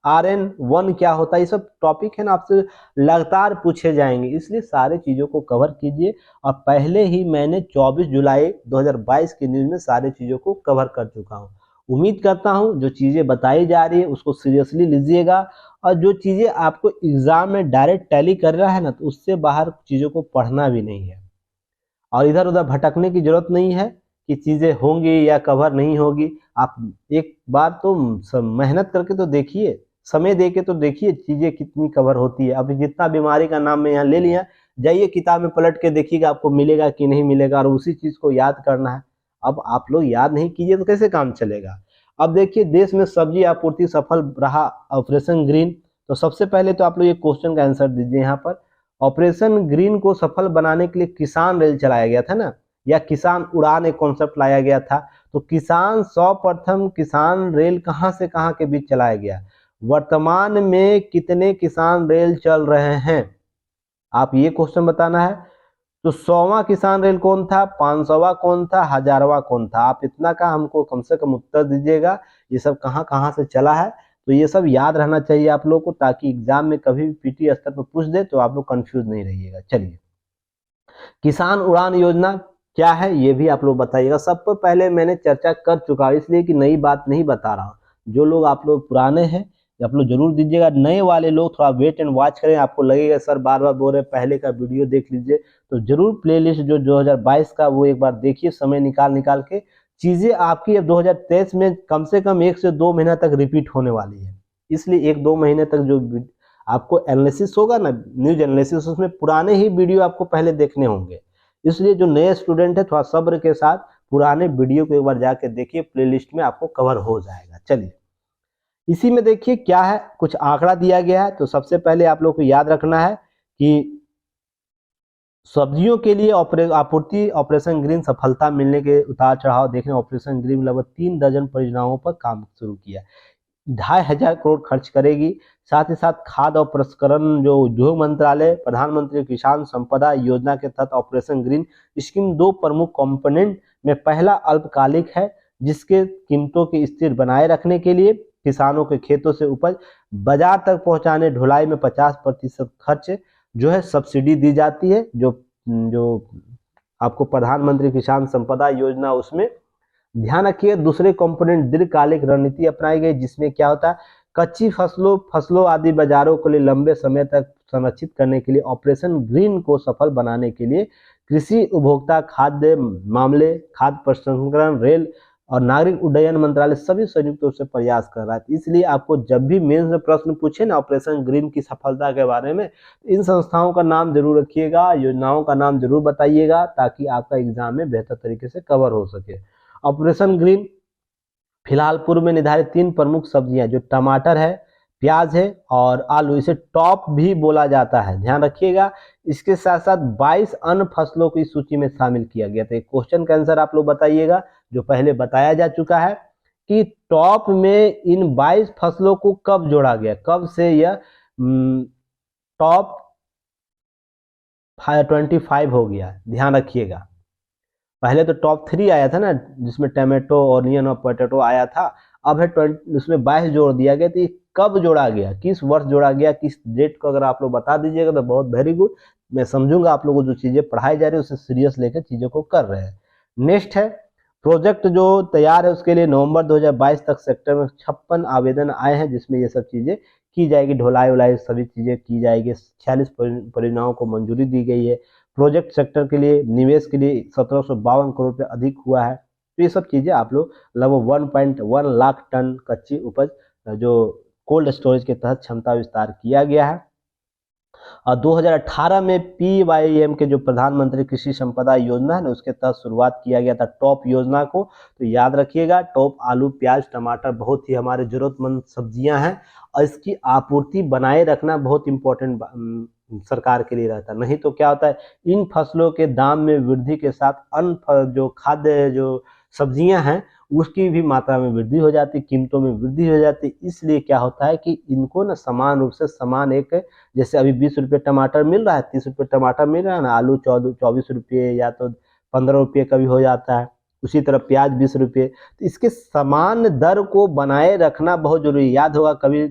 आरएन 1 क्या होता है। ये सब टॉपिक है ना, आपसे लगातार पूछे जाएंगे, इसलिए सारे चीज़ों को कवर कीजिए। और पहले ही मैंने 24 जुलाई 2022 की न्यूज़ में सारे चीज़ों को कवर कर चुका हूँ। उम्मीद करता हूँ जो चीज़ें बताई जा रही है उसको सीरियसली लीजिएगा, और जो चीज़ें आपको एग्जाम में डायरेक्ट टैली कर रहा है ना, तो उससे बाहर चीज़ों को पढ़ना भी नहीं है, और इधर उधर भटकने की जरूरत नहीं है कि चीज़ें होंगी या कवर नहीं होगी। आप एक बार तो मेहनत करके तो देखिए, समय दे के तो देखिए चीज़ें कितनी कवर होती है। अभी जितना बीमारी का नाम मैं यहाँ ले लिया, जाइए किताब में पलट के देखिएगा आपको मिलेगा कि नहीं मिलेगा, और उसी चीज़ को याद करना है। अब आप लोग याद नहीं कीजिए तो कैसे काम चलेगा। अब देखिए, देश में सब्जी आपूर्ति सफल रहा ऑपरेशन ग्रीन, तो सबसे पहले तो आप लोग ये क्वेश्चन का आंसर दीजिए यहाँ पर। ऑपरेशन ग्रीन को सफल बनाने के लिए किसान रेल चलाया गया था ना, या किसान उड़ान एक कॉन्सेप्ट लाया गया था। तो सर्वप्रथम किसान रेल कहां से कहां के बीच चलाया गया? वर्तमान में कितने किसान रेल चल रहे हैं, आप ये क्वेश्चन बताना है। तो 100वां किसान रेल कौन था, 500वां कौन था, 1000वां कौन था? आप इतना का हमको कम से कम उत्तर दीजिएगा, ये सब कहां कहां से चला है। तो ये सब याद रहना चाहिए आप लोग को, ताकि एग्जाम में कभी भी पीटी स्तर पर पूछ दे तो आप लोग कंफ्यूज नहीं रहिएगा। चलिए, किसान उड़ान योजना क्या है ये भी आप लोग बताइएगा। सबसे पहले मैंने चर्चा कर चुका हूं, इसलिए कि नई बात नहीं बता रहा हूं। जो लोग आप लोग पुराने हैं आप लोग जरूर दीजिएगा, नए वाले लोग थोड़ा वेट एंड वॉच करें। आपको लगेगा सर बार बार बोल रहे पहले का वीडियो देख लीजिए, तो जरूर प्लेलिस्ट जो 2022 का वो एक बार देखिए, समय निकाल निकाल के। चीजें आपकी अब 2023 में कम से कम 1 से 2 महीना तक रिपीट होने वाली है, इसलिए 1-2 महीने तक जो आपको एनालिसिस होगा ना, न्यूज एनालिसिस, उसमें पुराने ही वीडियो आपको पहले देखने होंगे। इसलिए जो नए स्टूडेंट है थोड़ा सब्र के साथ पुराने वीडियो को एक बार जाके देखिए, प्लेलिस्ट में आपको कवर हो जाएगा। चलिए, इसी में देखिए क्या है, कुछ आंकड़ा दिया गया है। तो सबसे पहले आप लोग को याद रखना है कि सब्जियों के लिए आपूर्ति ऑपरेशन ग्रीन सफलता मिलने के उतार चढ़ाव देखने ऑपरेशन ग्रीन लगभग 3 दर्जन परियोजनाओं पर काम शुरू किया, 2500 करोड़ खर्च करेगी। साथ ही साथ खाद्य और प्रसंस्करण जो उद्योग मंत्रालय प्रधानमंत्री किसान संपदा योजना के तहत ऑपरेशन ग्रीन स्कीम 2 प्रमुख कंपोनेंट में पहला अल्पकालिक है, जिसके कीमतों की स्थिर बनाए रखने के लिए किसानों के खेतों से उपज बाजार तक पहुंचाने ढुलाई में 50% खर्च जो है सब्सिडी दी जाती है। जो जो आपको प्रधानमंत्री किसान संपदा योजना, उसमें ध्यान रखिए दूसरे कंपोनेंट दीर्घकालिक रणनीति अपनाई गई, जिसमें क्या होता है, कच्ची फसलों आदि बाजारों के लिए लंबे समय तक संरक्षित करने के लिए ऑपरेशन ग्रीन को सफल बनाने के लिए कृषि उपभोक्ता खाद्य मामले, खाद्य प्रसंस्करण, रेल और नागरिक उड्डयन मंत्रालय सभी संयुक्त रूप से प्रयास कर रहा है। इसलिए आपको जब भी मेंस में प्रश्न पूछे ना ऑपरेशन ग्रीन की सफलता के बारे में, इन संस्थाओं का नाम जरूर रखिएगा, योजनाओं का नाम जरूर बताइएगा, ताकि आपका एग्जाम में बेहतर तरीके से कवर हो सके। ऑपरेशन ग्रीन फिलहाल पूर्व में निर्धारित 3 प्रमुख सब्जियां जो टमाटर है, प्याज है और आलू, इसे टॉप भी बोला जाता है, ध्यान रखिएगा। इसके साथ साथ 22 अन्य फसलों की सूची में शामिल किया गया था। क्वेश्चन का आंसर आप लोग बताइएगा, जो पहले बताया जा चुका है कि टॉप में इन 22 फसलों को कब जोड़ा गया, कब से यह टॉप 25 हो गया, ध्यान रखिएगा। पहले तो टॉप 3 आया था ना, जिसमें टमाटो, ऑनियन और पोटैटो आया था। अब है 20, उसमें 22 जोड़ दिया गया। तो ये कब जोड़ा गया, किस वर्ष जोड़ा गया, किस डेट को अगर आप लोग बता दीजिएगा तो बहुत वेरी गुड। मैं समझूंगा आप लोगों को जो चीज़ें पढ़ाई जा रही है उसे सीरियस लेकर चीज़ों को कर रहे हैं। नेक्स्ट है प्रोजेक्ट जो तैयार है, उसके लिए नवंबर 2022 तक सेक्टर में 56 आवेदन आए हैं, जिसमें ये सब चीज़ें की जाएगी, ढुलाई उलाई सभी चीज़ें की जाएगी। 46 परियोजनाओं को मंजूरी दी गई है। प्रोजेक्ट सेक्टर के लिए निवेश के लिए 1752 करोड़ रुपये अधिक हुआ है। तो ये सब चीज़ें आप लोग लगभग 1.1 लाख टन कच्ची उपज जो कोल्ड स्टोरेज के तहत क्षमता विस्तार किया गया है। और 2018 में PYM के जो प्रधानमंत्री कृषि संपदा योजना है ना, उसके तहत शुरुआत किया गया था टॉप योजना को। तो याद रखिएगा, टॉप आलू, प्याज, टमाटर बहुत ही हमारे जरूरतमंद सब्जियां हैं और इसकी आपूर्ति बनाए रखना बहुत इम्पोर्टेंट सरकार के लिए रहता है। नहीं तो क्या होता है, इन फसलों के दाम में वृद्धि के साथ अन्य जो खाद्य जो सब्जियां हैं उसकी भी मात्रा में वृद्धि हो जाती, कीमतों में वृद्धि हो जाती। इसलिए क्या होता है कि इनको ना समान रूप से समान एक, जैसे अभी 20 रुपये टमाटर मिल रहा है, 30 रुपये टमाटर मिल रहा है ना, आलू 24 रुपये या तो 15 रुपये का भी हो जाता है, उसी तरह प्याज 20 रुपये। तो इसके समान दर को बनाए रखना बहुत जरूरी। याद होगा कभी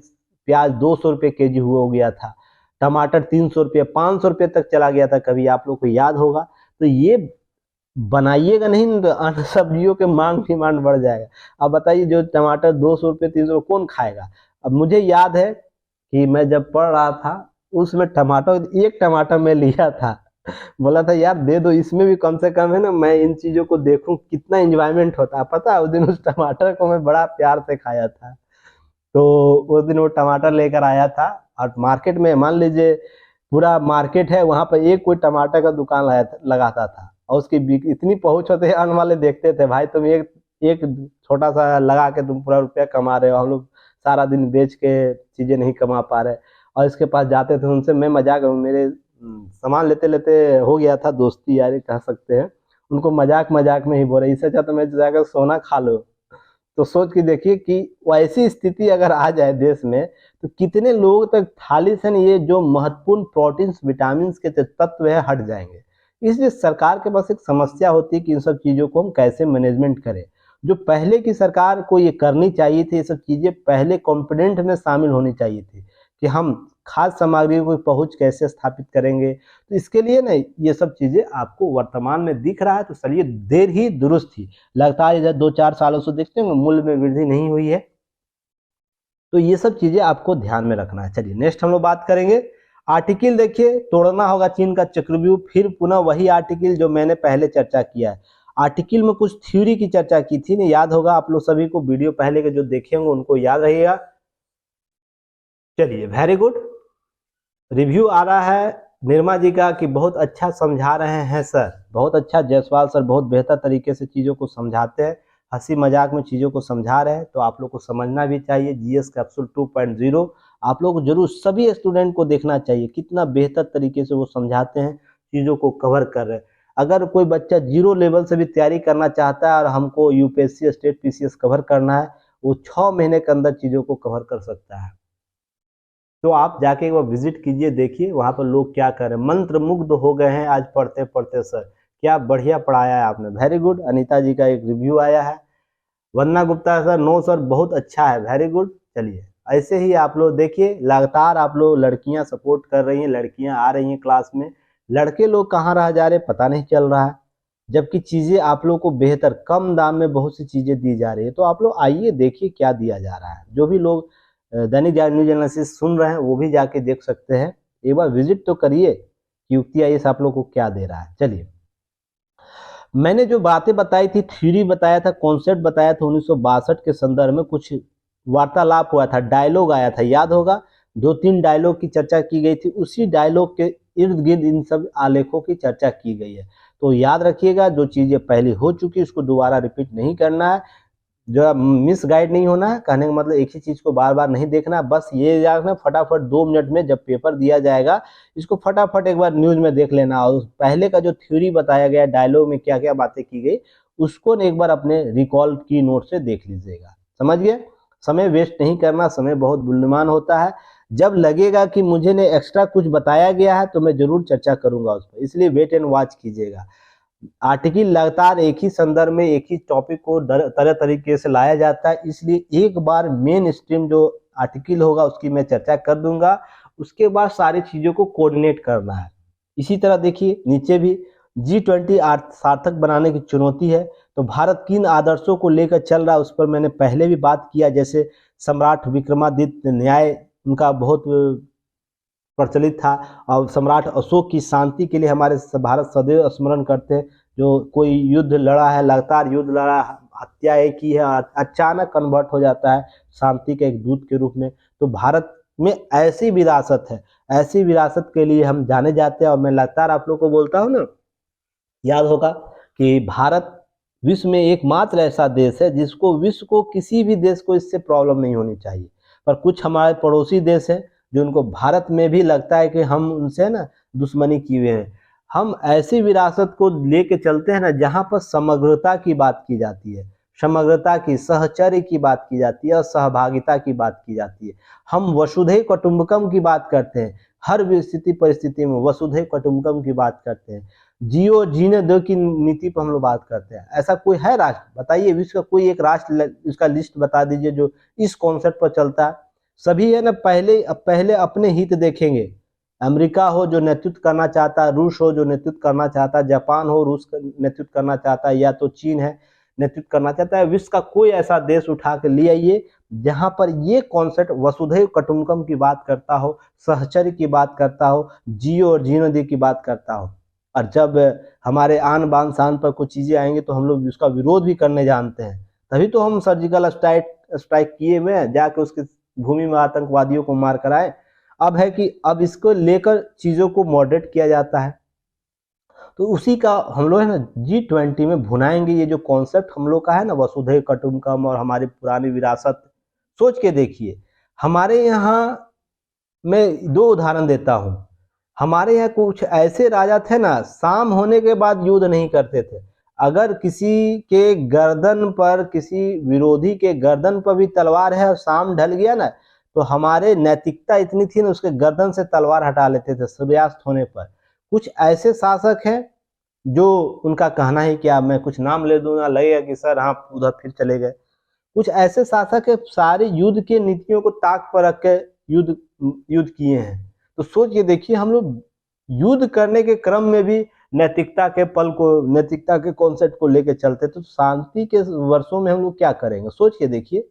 प्याज 200 रुपये के जी हो गया था, टमाटर 300 रुपये, 500 रुपये तक चला गया था कभी, आप लोग को याद होगा। तो ये बनाइएगा नहीं तो अन्य सब्जियों के मांग डिमांड बढ़ जाएगा। अब बताइए जो टमाटर 200 रुपये 300 कौन खाएगा। अब मुझे याद है कि मैं जब पढ़ रहा था उसमें टमाटर, एक टमाटर मैं लिया था, बोला था यार दे दो, इसमें भी कम से कम है ना मैं इन चीज़ों को देखूं कितना इंजॉयमेंट होता है। पता है उस दिन उस टमाटर को मैं बड़ा प्यार से खाया था। तो उस दिन वो टमाटर लेकर आया था और मार्केट में मान लीजिए पूरा मार्केट है, वहाँ पर एक कोई टमाटर का दुकान लगाता था और उसकी इतनी पहुंच होते हैं, आने वाले देखते थे भाई तुम एक एक छोटा सा लगा के तुम पूरा रुपया कमा रहे हो, हम लोग सारा दिन बेच के चीज़ें नहीं कमा पा रहे। और इसके पास जाते थे, उनसे मैं मजाक, मेरे सामान लेते लेते हो गया था दोस्ती यारी कह सकते हैं, उनको मजाक मजाक में ही बोले इससे अच्छा तो मैं जाकर सोना खा लो। तो सोच के देखिए कि वैसी स्थिति अगर आ जाए देश में तो कितने लोग तक थाली से ये जो महत्वपूर्ण प्रोटीन्स, विटामिन के तत्व है हट जाएंगे। इसलिए सरकार के पास एक समस्या होती है कि इन सब चीज़ों को हम कैसे मैनेजमेंट करें। जो पहले की सरकार को ये करनी चाहिए थी, ये सब चीज़ें पहले कॉम्पोनेंट में शामिल होनी चाहिए थी कि हम खाद्य सामग्री को पहुंच कैसे स्थापित करेंगे। तो इसके लिए ना ये सब चीज़ें आपको वर्तमान में दिख रहा है, तो चलिए देर ही दुरुस्त थी। लगातार इधर 2-4 सालों से देखते हैं मूल्य में वृद्धि नहीं हुई है। तो ये सब चीज़ें आपको ध्यान में रखना है। चलिए नेक्स्ट हम लोग बात करेंगे आर्टिकल। देखिए तोड़ना होगा चीन का चक्रव्यूह, फिर पुनः वही आर्टिकल जो मैंने पहले चर्चा किया है। आर्टिकल में कुछ थ्योरी की चर्चा की थी ना, याद होगा आप लोग सभी को, वीडियो पहले के जो देखे होंगे उनको याद रहेगा। चलिए वेरी गुड, रिव्यू आ रहा है निर्मा जी का कि बहुत अच्छा समझा रहे हैं सर, बहुत अच्छा जायसवाल सर, बहुत बेहतर तरीके से चीज़ों को समझाते हैं, हंसी मजाक में चीज़ों को समझा रहे हैं। तो आप लोग को समझना भी चाहिए जीएस कैप्सूल 2.0, आप लोग को जरूर सभी स्टूडेंट को देखना चाहिए कितना बेहतर तरीके से वो समझाते हैं, चीज़ों को कवर कर रहे हैं। अगर कोई बच्चा 0 लेवल से भी तैयारी करना चाहता है और हमको यूपीएससी, स्टेट पीसीएस कवर करना है, वो 6 महीने के अंदर चीज़ों को कवर कर सकता है। तो आप जाके एक बार विजिट कीजिए, देखिए वहाँ पर लोग क्या कर रहे हैं, मंत्र मुग्ध हो गए हैं आज पढ़ते पढ़ते। सर क्या बढ़िया पढ़ाया है आपने, वेरी गुड। अनीता जी का एक रिव्यू आया है। वंदना गुप्ता सर, नो सर बहुत अच्छा है, वेरी गुड। चलिए ऐसे ही आप लोग देखिए लगातार आप लोग लड़कियां सपोर्ट कर रही हैं, लड़कियां आ रही हैं क्लास में, लड़के लोग कहाँ रह जा रहे पता नहीं चल रहा है, जबकि चीज़ें आप लोग को बेहतर कम दाम में बहुत सी चीज़ें दी जा रही है। तो आप लोग आइए देखिए क्या दिया जा रहा है। जो भी लोग दैनिक जागरण न्यूज एनालिसिस सुन रहे हैं वो भी जाके देख सकते हैं, एक बार विजिट तो करिए कि युक्ति आईएएस आप लोग को क्या दे रहा है। चलिए मैंने जो बातें बताई थी, थ्योरी बताया था, कॉन्सेप्ट बताया था, 1962 के संदर्भ में कुछ वार्तालाप हुआ था, डायलॉग आया था, याद होगा 2-3 डायलॉग की चर्चा की गई थी, उसी डायलॉग के इर्द गिर्द इन सब आलेखों की चर्चा की गई है। तो याद रखिएगा जो चीज़ें पहले हो चुकी उसको दोबारा रिपीट नहीं करना है, जो मिस गाइड नहीं होना है, कहने का मतलब एक ही चीज़ को बार बार नहीं देखना, बस ये याद रखना फटाफट 2 मिनट में जब पेपर दिया जाएगा इसको फटाफट एक बार न्यूज़ में देख लेना, और पहले का जो थ्योरी बताया गया डायलॉग में क्या क्या बातें की गई उसको एक बार अपने रिकॉल की नोट से देख लीजिएगा। समझ गए, समय वेस्ट नहीं करना, समय बहुत मूल्यवान होता है। जब लगेगा कि मुझे ने एक्स्ट्रा कुछ बताया गया है तो मैं जरूर चर्चा करूंगा उस पर, इसलिए वेट एंड वॉच कीजिएगा। आर्टिकल लगातार एक ही संदर्भ में एक ही टॉपिक को तरह तरीके से लाया जाता है, इसलिए एक बार मेन स्ट्रीम जो आर्टिकल होगा उसकी मैं चर्चा कर दूंगा, उसके बाद सारी चीज़ों को कोऑर्डिनेट करना है। इसी तरह देखिए नीचे भी G20 सार्थक बनाने की चुनौती है, तो भारत किन आदर्शों को लेकर चल रहा है उस पर मैंने पहले भी बात किया। जैसे सम्राट विक्रमादित्य न्याय उनका बहुत प्रचलित था, और सम्राट अशोक की शांति के लिए हमारे भारत सदैव स्मरण करते हैं। जो कोई युद्ध लड़ा है, लगातार युद्ध लड़ा, हत्याएं की है, अचानक कन्वर्ट हो जाता है शांति के एक दूत के रूप में। तो भारत में ऐसी विरासत है, ऐसी विरासत के लिए हम जाने जाते हैं। और मैं लगातार आप लोग को बोलता हूँ ना, याद होगा कि भारत विश्व में एकमात्र ऐसा देश है जिसको विश्व को किसी भी देश को इससे प्रॉब्लम नहीं होनी चाहिए। पर कुछ हमारे पड़ोसी देश हैं जो उनको भारत में भी लगता है कि हम उनसे ना दुश्मनी किए हुए हैं। हम ऐसी विरासत को लेके चलते हैं ना जहाँ पर समग्रता की बात की जाती है, समग्रता की, सहचर्य की बात की जाती है और सहभागिता की बात की जाती है। हम वसुधैव कुटुंबकम की बात करते हैं, हर स्थिति परिस्थिति में वसुधैव कुटुंबकम की बात करते हैं, जियो जीने दो की नीति पर हम लोग बात करते हैं। ऐसा कोई है राष्ट्र, बताइए विश्व का कोई एक राष्ट्र इसका लिस्ट बता दीजिए जो इस कॉन्सेप्ट पर चलता है। सभी है ना पहले अपने हित देखेंगे। अमेरिका हो जो नेतृत्व करना चाहता है, रूस हो जो नेतृत्व करना चाहता है, जापान हो रूस नेतृत्व करना चाहता है, या तो चीन है नेतृत्व करना चाहता है। विश्व का कोई ऐसा देश उठा के ले आइए जहां पर ये कॉन्सेप्ट वसुधैव कुटुंबकम की बात करता हो, सहचर्य की बात करता हो, जियो और जीने दो की बात करता हो। और जब हमारे आन बान शान पर कुछ चीजें आएंगी तो हम लोग उसका विरोध भी करने जानते हैं। तभी तो हम सर्जिकल स्ट्राइक किए हुए हैं, जाके उसकी भूमि में आतंकवादियों को मार कर आए। अब है कि अब इसको लेकर चीजों को मॉडरेट किया जाता है। तो उसी का हम लोग है ना G20 में भुनाएंगे। ये जो कॉन्सेप्ट हम लोग का है ना वसुधैव कुटुंबकम और हमारी पुरानी विरासत, सोच के देखिए। हमारे यहाँ मैं दो उदाहरण देता हूँ। हमारे यहाँ कुछ ऐसे राजा थे ना, शाम होने के बाद युद्ध नहीं करते थे। अगर किसी के गर्दन पर, किसी विरोधी के गर्दन पर भी तलवार है और शाम ढल गया ना, तो हमारे नैतिकता इतनी थी ना, उसके गर्दन से तलवार हटा लेते थे सूर्यास्त होने पर। कुछ ऐसे शासक हैं जो उनका कहना है कि मैं कुछ नाम ले दूंगा, लगेगा कि सर हाँ उधर फिर चले गए। कुछ ऐसे शासक है सारे युद्ध के नीतियों को ताक पर रख के युद्ध किए हैं। तो सोचिए देखिए, हम लोग युद्ध करने के क्रम में भी नैतिकता के पल को, नैतिकता के कॉन्सेप्ट को लेकर चलते, तो शांति के वर्षों में हम लोग क्या करेंगे, सोच के देखिए।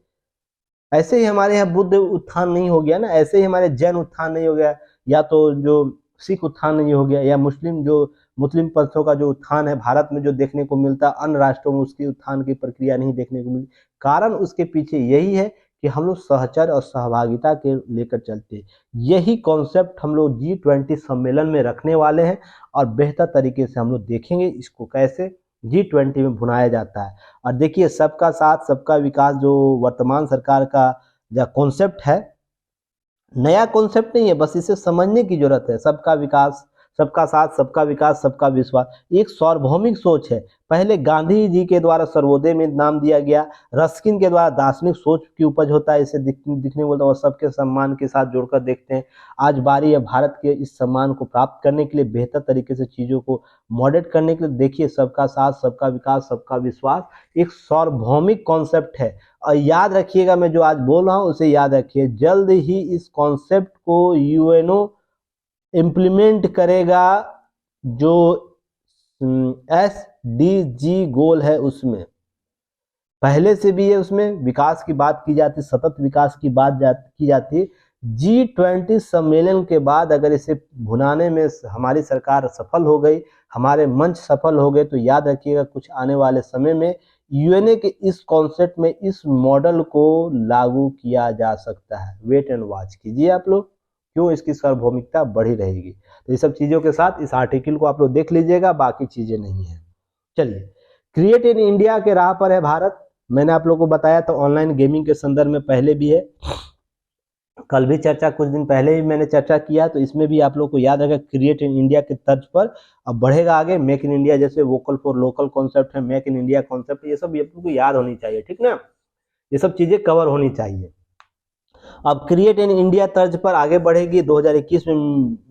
ऐसे ही हमारे यहाँ बुद्ध उत्थान नहीं हो गया ना, ऐसे ही हमारे जैन उत्थान नहीं हो गया, या तो जो सिख उत्थान नहीं हो गया, या मुस्लिम पंथों का जो उत्थान है भारत में जो देखने को मिलता है, अन्य राष्ट्रों में उसकी उत्थान की प्रक्रिया नहीं देखने को मिलती। कारण उसके पीछे यही है कि हम लोग सहचर्य और सहभागिता के लेकर चलते हैं। यही कॉन्सेप्ट हम लोग G20 सम्मेलन में रखने वाले हैं, और बेहतर तरीके से हम लोग देखेंगे इसको कैसे G20 में भुनाया जाता है। और देखिए सबका साथ सबका विकास जो वर्तमान सरकार का जो कॉन्सेप्ट है, नया कॉन्सेप्ट नहीं है, बस इसे समझने की जरूरत है। सबका विकास, सबका साथ सबका विकास सबका विश्वास एक सार्वभौमिक सोच है। पहले गांधी जी के द्वारा सर्वोदय में नाम दिया गया, रस्किन के द्वारा दार्शनिक सोच की उपज होता है, इसे दिखने बोलता है, सबके सम्मान के साथ जोड़कर देखते हैं। आज बारी है भारत के इस सम्मान को प्राप्त करने के लिए, बेहतर तरीके से चीज़ों को मॉडरेट करने के लिए। देखिए सबका साथ सबका विकास सबका विश्वास एक सार्वभौमिक कॉन्सेप्ट है। और याद रखिएगा, मैं जो आज बोल रहा हूँ उसे याद रखिए, जल्द ही इस कॉन्सेप्ट को यूएनओ इम्प्लीमेंट करेगा। जो SDG गोल है उसमें पहले से भी है, उसमें विकास की बात की जाती, सतत विकास की बात की जाती है। G20 सम्मेलन के बाद अगर इसे भुनाने में हमारी सरकार सफल हो गई, हमारे मंच सफल हो गए, तो याद रखिएगा कुछ आने वाले समय में यूएनए के इस कॉन्सेप्ट में इस मॉडल को लागू किया जा सकता है। वेट एंड वॉच कीजिए आप लोग, क्यों इसकी सार्वभौमिकता बढ़ी रहेगी। तो ये सब चीज़ों के साथ इस आर्टिकल को आप लोग देख लीजिएगा, बाकी चीज़ें नहीं है। चलिए, क्रिएट इन इंडिया के राह पर है भारत। मैंने आप लोगों को बताया था ऑनलाइन गेमिंग के संदर्भ में पहले भी है, कल भी चर्चा, कुछ दिन पहले ही मैंने चर्चा किया। तो इसमें भी आप लोग को याद रखेगा क्रिएट इन इंडिया के तर्ज पर अब बढ़ेगा आगे। मेक इन इंडिया, जैसे वोकल फॉर लोकल कॉन्सेप्ट है, मेक इन इंडिया कॉन्सेप्ट, ये सब आप लोग को याद होनी चाहिए, ठीक ना। ये सब चीजें कवर होनी चाहिए। अब क्रिएट इन इंडिया तर्ज पर आगे बढ़ेगी। 2021 में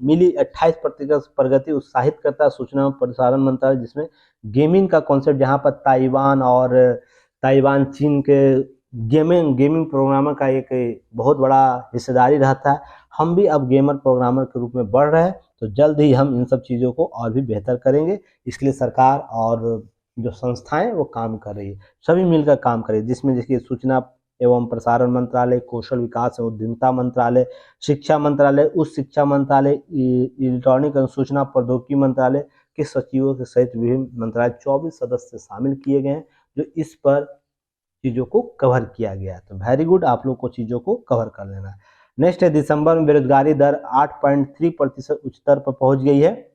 मिली 28% प्रगति उत्साहित करता है सूचना और प्रसारण मंत्रालय, जिसमें गेमिंग का कॉन्सेप्ट, जहां पर ताइवान चीन के गेमिंग प्रोग्रामर का एक बहुत बड़ा हिस्सेदारी रहता है। हम भी अब गेमर प्रोग्रामर के रूप में बढ़ रहे हैं, तो जल्द ही हम इन सब चीज़ों को और भी बेहतर करेंगे। इसके लिए सरकार और जो संस्थाएं वो काम कर रही है, सभी मिलकर काम करें, जिसमें देखिए सूचना एवं प्रसारण मंत्रालय, कौशल विकास एवं उद्यमिता मंत्रालय, शिक्षा मंत्रालय, उच्च शिक्षा मंत्रालय, इलेक्ट्रॉनिक एवं सूचना प्रौद्योगिकी मंत्रालय के सचिवों के सहित विभिन्न मंत्रालय 24 सदस्य शामिल किए गए हैं, जो इस पर चीज़ों को कवर किया गया है। तो वेरी गुड, आप लोग को चीज़ों को कवर कर लेना है। नेक्स्ट है, दिसंबर में बेरोजगारी दर 8.3% उच्च स्तर पर पहुंच गई है।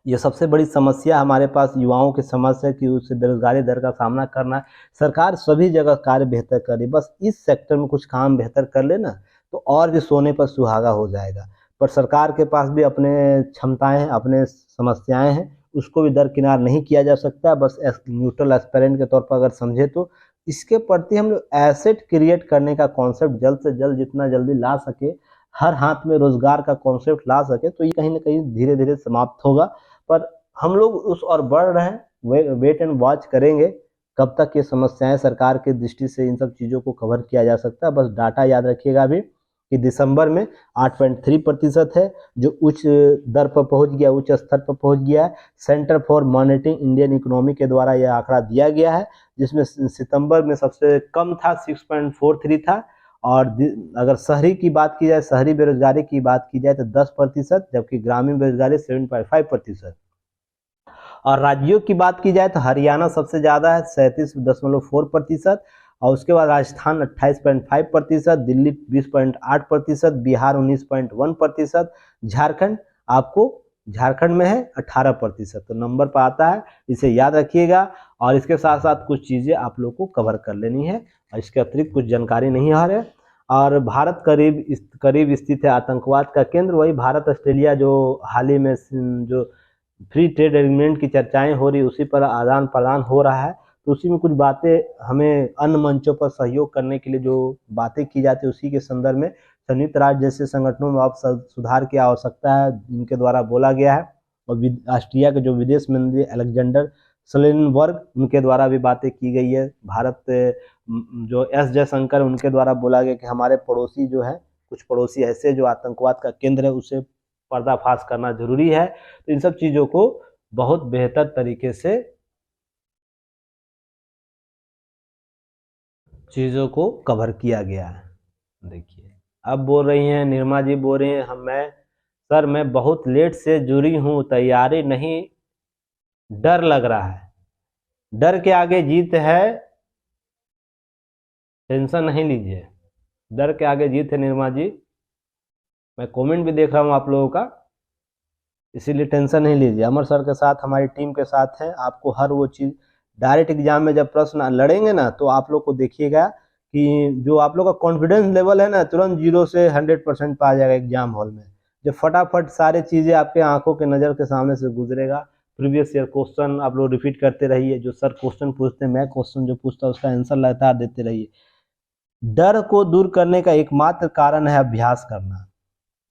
ये सबसे बड़ी समस्या हमारे पास युवाओं की समस्या है कि उसे बेरोजगारी दर का सामना करना है। सरकार सभी जगह कार्य बेहतर कर रही, बस इस सेक्टर में कुछ काम बेहतर कर लेना तो और भी सोने पर सुहागा हो जाएगा। पर सरकार के पास भी अपने क्षमताएं हैं, अपने समस्याएं हैं, उसको भी दरकिनार नहीं किया जा सकता। बस न्यूट्रल एस्पेरेंट के तौर पर अगर समझे तो इसके प्रति हम लोग एसेट क्रिएट करने का कॉन्सेप्ट जल्द से जल्द जितना जल्दी ला सके, हर हाथ में रोजगार का कॉन्सेप्ट ला सके, तो ये कहीं ना कहीं धीरे धीरे समाप्त होगा। पर हम लोग उस और बढ़ रहे हैं, वेट एंड वॉच करेंगे कब तक ये समस्याएं सरकार की दृष्टि से इन सब चीज़ों को कवर किया जा सकता है। बस डाटा याद रखिएगा अभी कि दिसंबर में 8.3% है, जो उच्च दर पर पहुंच गया, उच्च स्तर पर पहुंच गया है। Centre for monitoring Indian economy के द्वारा यह आंकड़ा दिया गया है, जिसमें सितंबर में सबसे कम था, 6.43 था। और अगर शहरी की बात की जाए, शहरी बेरोजगारी की बात की जाए तो 10%, जबकि ग्रामीण बेरोजगारी 7.5%। और राज्यों की बात की जाए तो हरियाणा सबसे ज़्यादा है, 37.4%, और उसके बाद राजस्थान 28.5%, दिल्ली 20.8%, बिहार 19.1%, झारखंड में है 18%। तो नंबर पर आता है, इसे याद रखिएगा। और इसके साथ साथ कुछ चीज़ें आप लोग को कवर कर लेनी है, और इसके अतिरिक्त कुछ जानकारी नहीं आ रही है। और भारत करीब स्थित है आतंकवाद का केंद्र। वही भारत ऑस्ट्रेलिया जो हाल ही में जो फ्री ट्रेड एग्रीमेंट की चर्चाएं हो रही, उसी पर आदान प्रदान हो रहा है। तो उसी में कुछ बातें हमें अन्य मंचों पर सहयोग करने के लिए जो बातें की जाती है, उसी के संदर्भ में संयुक्त राष्ट्र जैसे संगठनों में अब सुधार की आवश्यकता है, इनके द्वारा बोला गया है। और ऑस्ट्रिया के जो विदेश मंत्री अलेक्जेंडर सलेनबर्ग, उनके द्वारा भी बातें की गई है। भारत जो एस जयशंकर, उनके द्वारा बोला गया कि हमारे पड़ोसी जो है, कुछ पड़ोसी ऐसे जो आतंकवाद का केंद्र है, उसे पर्दाफाश करना जरूरी है। तो इन सब चीज़ों को बहुत बेहतर तरीके से चीज़ों को कवर किया गया है। देखिए, अब बोल रही हैं निर्मा जी, बोल रही हैं मैं बहुत लेट से जुड़ी हूँ, तैयारी नहीं, डर लग रहा है। डर के आगे जीत है, टेंशन नहीं लीजिए। डर के आगे जीत है निर्मा जी, मैं कमेंट भी देख रहा हूँ आप लोगों का, इसीलिए टेंशन नहीं लीजिए। अमर सर के साथ, हमारी टीम के साथ हैं। आपको हर वो चीज़, डायरेक्ट एग्जाम में जब प्रश्न लड़ेंगे ना, तो आप लोग को देखिएगा कि जो आप लोग का कॉन्फिडेंस लेवल है ना, तुरंत 0 से 100% पा जाएगा एग्जाम हॉल में, जब फटाफट सारी चीज़ें आपके आंखों के नज़र के सामने से गुजरेगा। प्रीवियस ईयर क्वेश्चन आप लोग रिपीट करते रहिए, जो सर क्वेश्चन पूछते हैं, मैं क्वेश्चन जो पूछता हूँ उसका आंसर लगातार देते रहिए। डर को दूर करने का एकमात्र कारण है अभ्यास करना,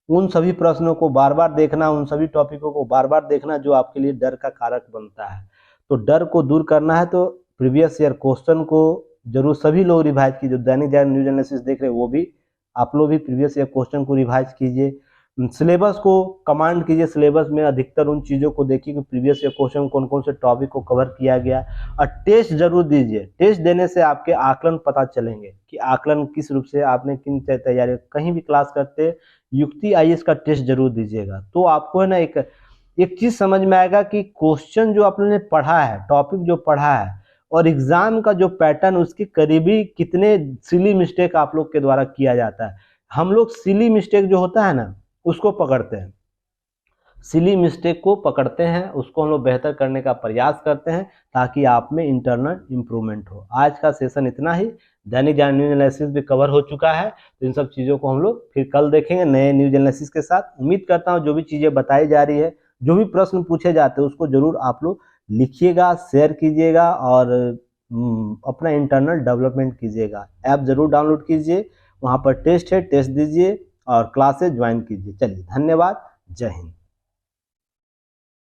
उन सभी प्रश्नों को बार बार देखना, उन सभी टॉपिकों को बार बार देखना जो आपके लिए डर का कारक बनता है। तो डर को दूर करना है तो प्रीवियस ईयर क्वेश्चन को जरूर सभी लोग रिवाइज कीजिए। जो दैनिक जागरण न्यूज एनालिसिस देख रहे हैं, वो भी आप लोग भी प्रीवियस ईयर क्वेश्चन को रिवाइज कीजिए। सिलेबस को कमांड कीजिए, सिलेबस में अधिकतर उन चीज़ों को देखिए कि प्रीवियस ईयर क्वेश्चन कौन कौन से टॉपिक को कवर किया गया। और टेस्ट जरूर दीजिए, टेस्ट देने से आपके आकलन पता चलेंगे कि आकलन किस रूप से आपने किन तैयारी, कहीं भी क्लास करते युक्ति आईएएस का टेस्ट जरूर दीजिएगा। तो आपको है ना एक चीज समझ में आएगा कि क्वेश्चन जो आपने पढ़ा है, टॉपिक जो पढ़ा है, और एग्जाम का जो पैटर्न, उसके करीबी कितने सिली मिस्टेक आप लोग के द्वारा किया जाता है। हम लोग सिली मिस्टेक जो होता है ना, उसको पकड़ते हैं, सिली मिस्टेक को पकड़ते हैं, उसको हम लोग बेहतर करने का प्रयास करते हैं, ताकि आप में इंटरनल इम्प्रूवमेंट हो। आज का सेशन इतना ही। दैनिक जागरण न्यूज एनालिसिस भी कवर हो चुका है, तो इन सब चीज़ों को हम लोग फिर कल देखेंगे नए न्यूज एनालिसिस के साथ। उम्मीद करता हूँ जो भी चीज़ें बताई जा रही है, जो भी प्रश्न पूछे जाते हैं, उसको जरूर आप लोग लिखिएगा, शेयर कीजिएगा, और अपना इंटरनल डेवलपमेंट कीजिएगा। ऐप जरूर डाउनलोड कीजिए, वहाँ पर टेस्ट है, टेस्ट दीजिए और क्लासेज ज्वाइन कीजिए। चलिए धन्यवाद, जय हिंद।